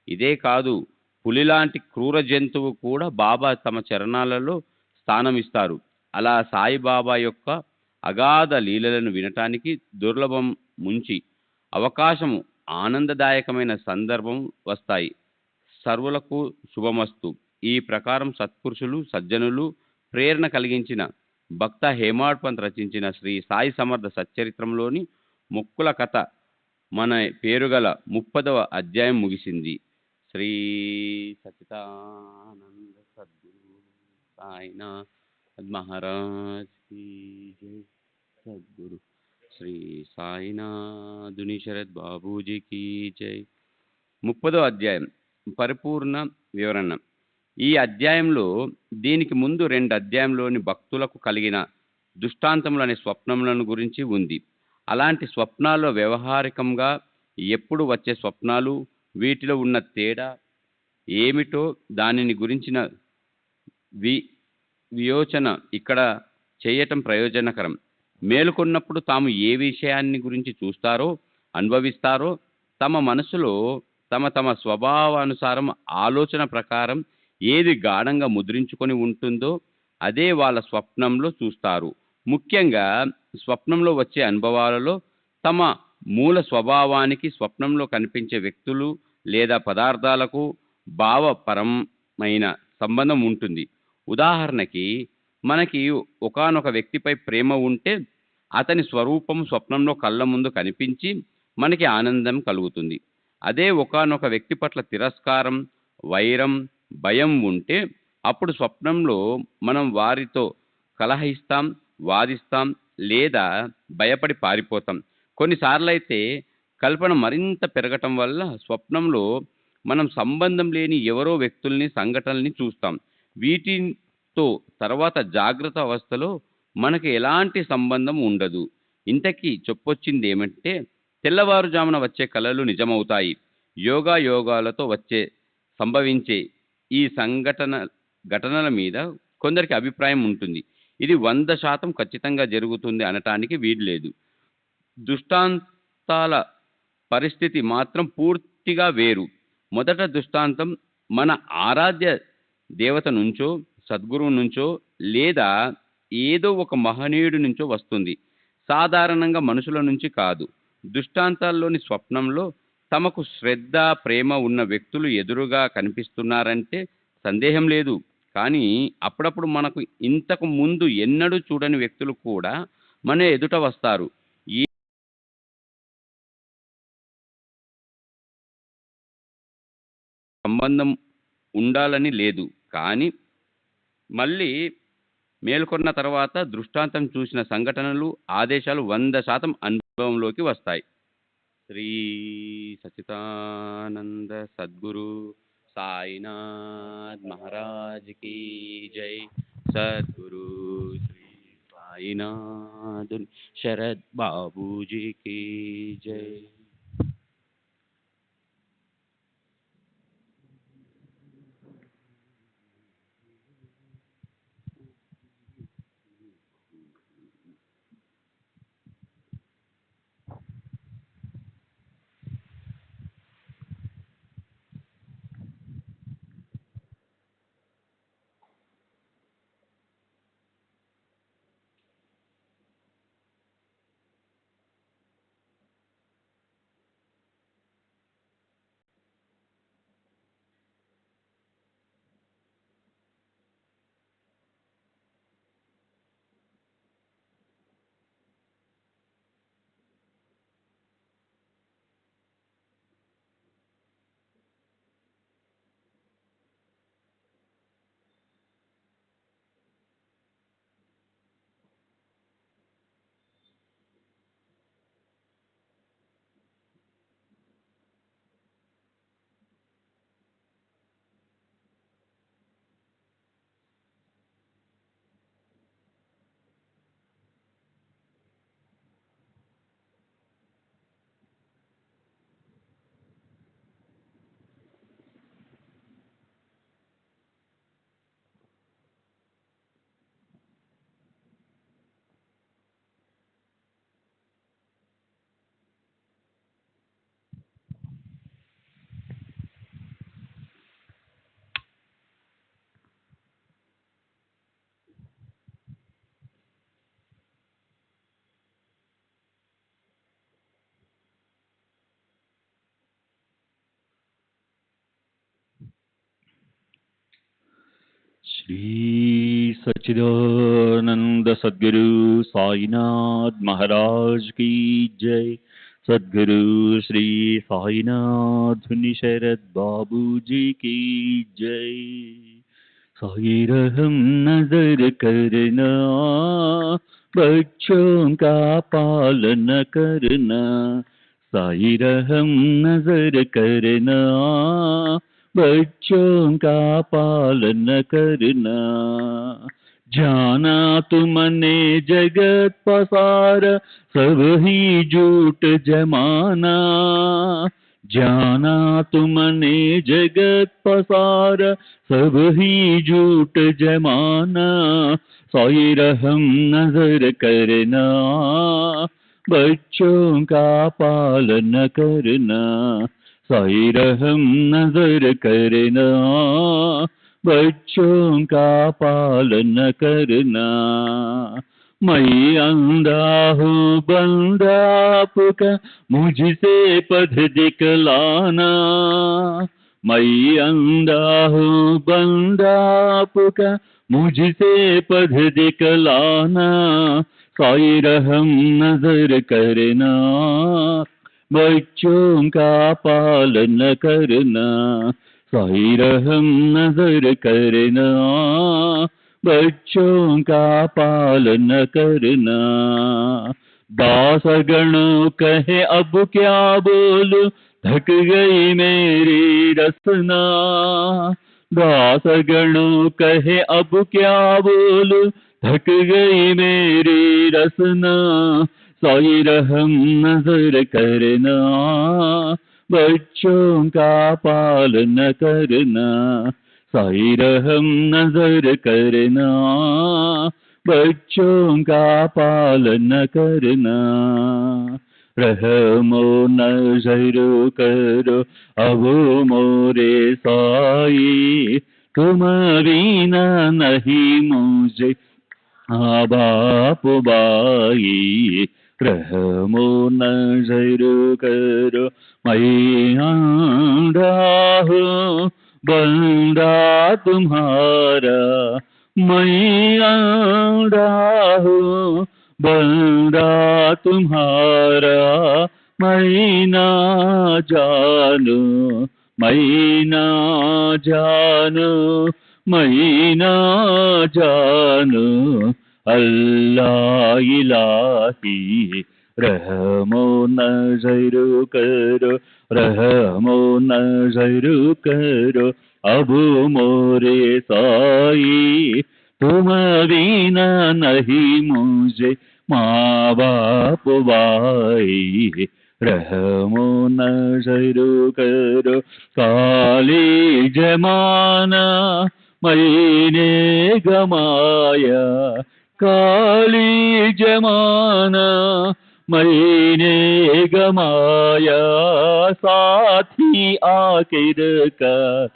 ఇదే కాదు, పులిలాంటి క్రూర జంతువు కూడా బాబా తమ చరణాలలో స్థానమిస్తారు. అలా సాయిబాబా యొక్క అగాధ లీలలను వినటానికి దుర్లభం ముంచి అవకాశము, ఆనందదాయకమైన సందర్భం వస్తాయి. సర్వులకు శుభమస్తు. ఈ ప్రకారం సత్పురుషులు, సజ్జనులు ప్రేరణ కలిగించిన భక్త హేమాడ్ పంత్ రచించిన శ్రీ సాయి సమర్థ సచ్చరిత్రంలోని మొక్కుల కథ మన పేరుగల 30వ అధ్యాయం ముగిసింది. శ్రీ సచిదానంద సద్గురు సాయినాథ్ మహారాజ్ కీ జై. సద్గురు శ్రీ సాయినాథుని శరత్ బాబూజీ కీ జై. 30వ అధ్యాయం పరిపూర్ణ వివరణ. ఈ అధ్యాయంలో దీనికి ముందు 2 అధ్యాయంలోని భక్తులకు కలిగిన దృష్టాంతములు అనే స్వప్నములను గురించి ఉంది. అలాంటి స్వప్నాల్లో వ్యవహారికంగా ఎప్పుడు వచ్చే స్వప్నాలు, వీటిలో ఉన్న తేడా ఏమిటో దానిని గురించిన వియోచన ఇక్కడ చేయటం ప్రయోజనకరం. మేలుకొన్నప్పుడు తాము ఏ విషయాన్ని గురించి చూస్తారో, అనుభవిస్తారో తమ మనసులో తమ స్వభావానుసారం ఆలోచన ప్రకారం ఏది గాఢంగా ముద్రించుకొని ఉంటుందో అదే వాళ్ళ స్వప్నంలో చూస్తారు. ముఖ్యంగా స్వప్నంలో వచ్చే అనుభవాలలో తమ మూల స్వభావానికి స్వప్నంలో కనిపించే వ్యక్తులు లేదా పదార్థాలకు భావపరమైన సంబంధం ఉంటుంది. ఉదాహరణకి, మనకి ఒకానొక వ్యక్తిపై ప్రేమ ఉంటే అతని స్వరూపం స్వప్నంలో కళ్ళ ముందు కనిపించి మనకి ఆనందం కలుగుతుంది. అదే ఒకానొక వ్యక్తి పట్ల తిరస్కారం, వైరం, భయం ఉంటే అప్పుడు స్వప్నంలో మనం వారితో కలహిస్తాం, వాదిస్తాం లేదా భయపడి పారిపోతాం. కొన్నిసార్లయితే కల్పన మరింత పెరగటం వల్ల స్వప్నంలో మనం సంబంధం లేని ఎవరో వ్యక్తుల్ని, సంఘటనల్ని చూస్తాం. వీటితో తర్వాత జాగ్రత్త అవస్థలో మనకి ఎలాంటి సంబంధం ఉండదు. ఇంతకీ చెప్పొచ్చింది ఏమంటే, తెల్లవారుజామున వచ్చే కలలు నిజమవుతాయి. యోగాలతో సంభవించే ఈ ఘటనల మీద కొందరికి అభిప్రాయం ఉంటుంది. ఇది 100% ఖచ్చితంగా జరుగుతుంది అనటానికి వీల్లేదు. దృష్టాంతాల పరిస్థితి మాత్రం పూర్తిగా వేరు. మొదట దృష్టాంతం మన ఆరాధ్య దేవత నుంచో, సద్గురువు నుంచో, లేదా ఏదో ఒక మహనీయుడి నుంచో వస్తుంది. సాధారణంగా మనుషుల నుంచి కాదు. దృష్టాంతాల్లోని స్వప్నంలో తమకు శ్రద్ధ, ప్రేమ ఉన్న వ్యక్తులు ఎదురుగా కనిపిస్తున్నారంటే సందేహం లేదు. కానీ అప్పుడప్పుడు మనకు ఇంతకు ముందు ఎన్నడూ చూడని వ్యక్తులు కూడా మన ఎదుట వస్తారు. ఏ సంబంధం ఉండాలని లేదు. కానీ మళ్ళీ మేల్కొన్న తర్వాత దృష్టాంతం చూసిన సంఘటనలు, ఆదేశాలు 100% అనుభవంలోకి వస్తాయి. శ్రీ సచిదానంద సద్గురు సాయినాథ్ మహారాజ్ की जय. सद्गुरु श्री साईनाथ शरद बाबूजी की जय. श्री सच्चिदानंद सद्गुरु साईनाथ महाराज की जय. सद्गुरु श्री साईनाथ शरद बाबू जी की जय. साई रहम नजर करना, बच्चों का पालन करना. साई रहम नजर करना, बच्चों का पालन करना. जाना तुमने जगत पसार, सब ही झूठ जमाना. जाना तुमने जगत पसार, सब ही झूठ जमाना. साई रहम नजर करना, बच्चों का पालन करना. साई रहम नजर करना, बच्चों का पालन करना. मैं अंधा हूँ बंदा आपका, मुझसे पथ दिखलाना. मैं अंधा हूँ बंदा आपका, मुझसे पथ दिखलाना. साई रहम नजर करना, बच्चों का पालन करना. साई रहम नजर करना, बच्चों का पालन करना. दासगणों कहे अब क्या बोलूं, थक गई मेरी रसना. दासगणों कहे अब क्या बोलूं, थक गई मेरी रसना. साई रहम नजर करना, बच्चों का पालन करना। साई रहम नजर करना, बच्चों का पालन करना। रहमो नजर करो अब मोरे साई, तुम बिना नहीं मुझे बाप बाई। रहमो नजर करो मैं आंधा हूँ बंदा तुम्हारा, मैं आंधा हूँ बंदा तुम्हारा। मैं ना जानू, मैं ना जानू, मैं ना जानू अल्लाह इलाही। रहमो नजर करो, रहमो नजर करो अब मोरे साई, तुम बिना नहीं मुझे माँ बाप भाई। रहमो नजर करो काली जमाना मैंने गमाया, काली जमाना मैंने गमाया। साथी आखिर का,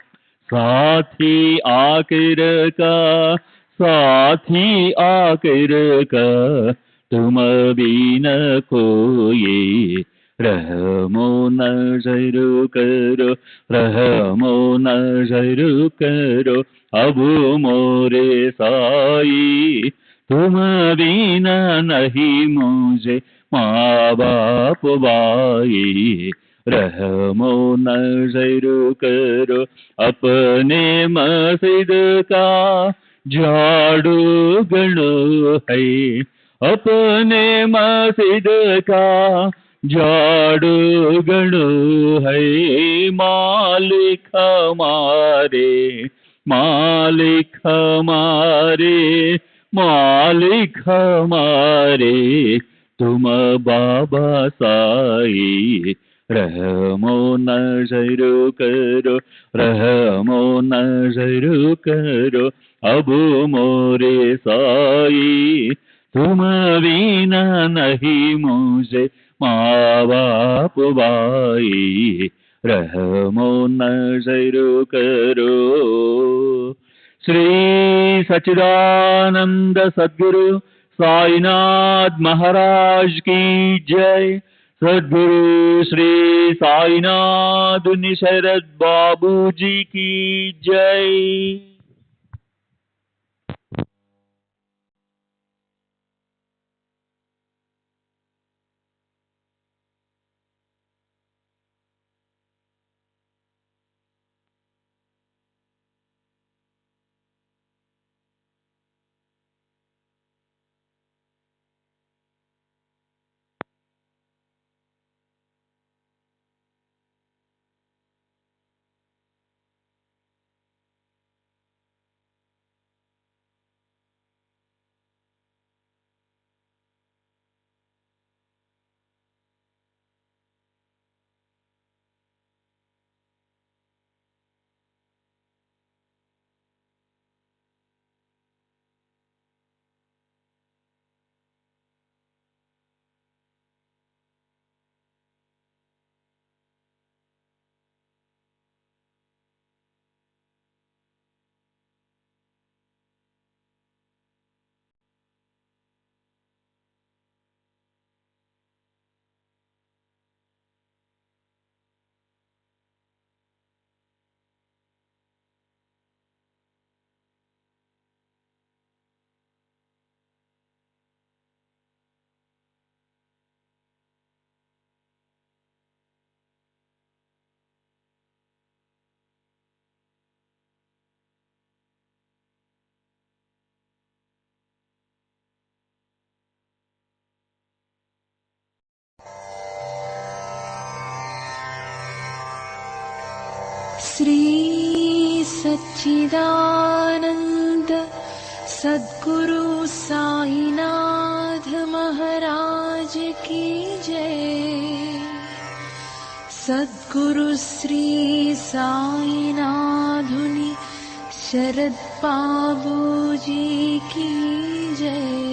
साथी आखिर का, साथी आखिर का तुम बिना कोई। रहमो नजर करो, रहमो नजर करो अब मोरे साई, तुम बिना नहीं मुझे माँ बाप भाई। रहमो नजर करो अपने मस्जिद का झाड़ू गणो है, अपने मस्जिद का झाड़ू गणो है। मालिक हमारे, मालिक हमारे, मालिक हमारे तुम बाबा साई। रहमो नजर करो, रहमो नजर करो अब मोरे साई, तुम बिना नहीं मुझे माँ बाप भाई। रहमो नजर करो। श्री सच्चिदानंद सद्गुरु साईनाथ महाराज की जय। सद्गुरु श्री साईनाथ निशरद बाबू जी की जय। श्री सच्चिदानंद सद्गुरु साईनाथ महाराज सद्गुरु श्री साईनाथुनि शरद बाबूजी की जय।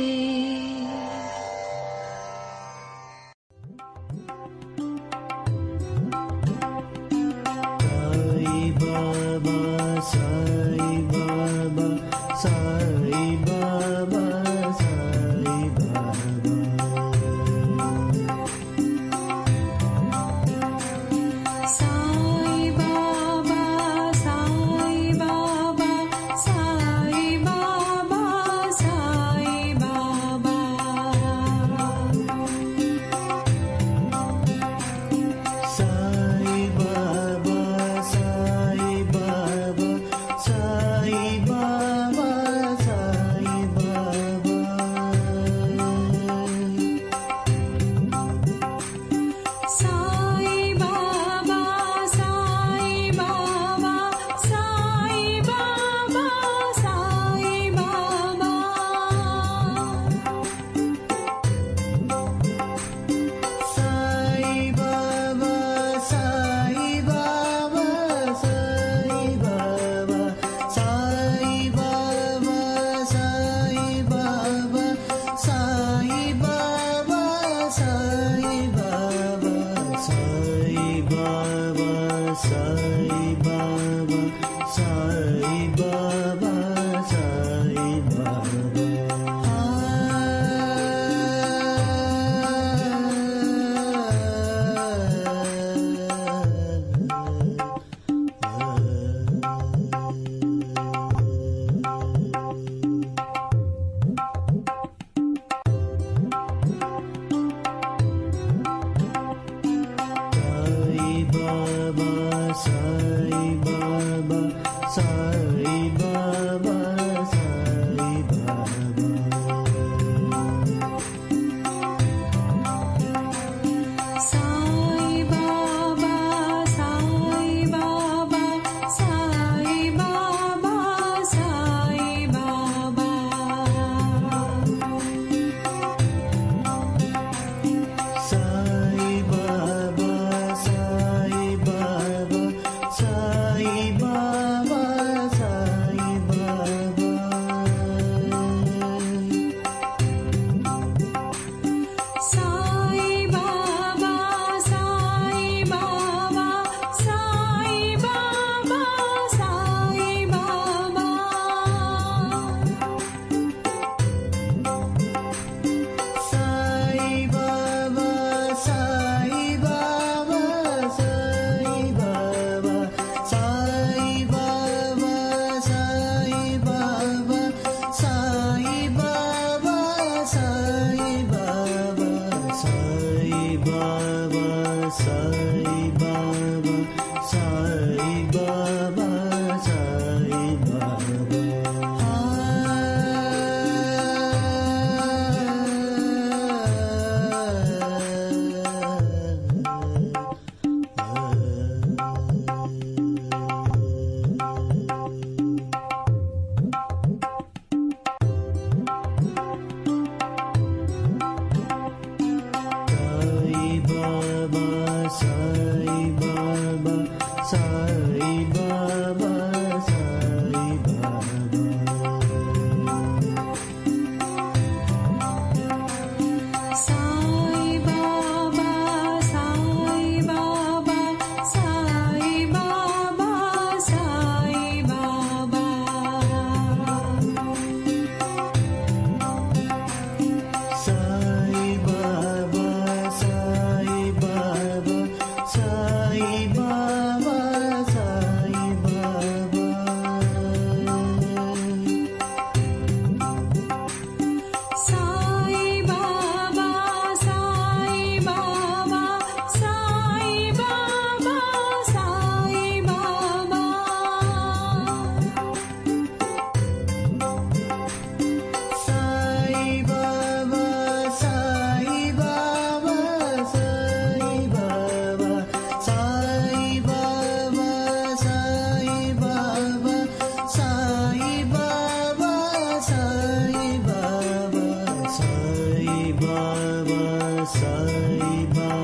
Sai Baba,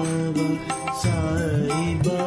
Sai Baba.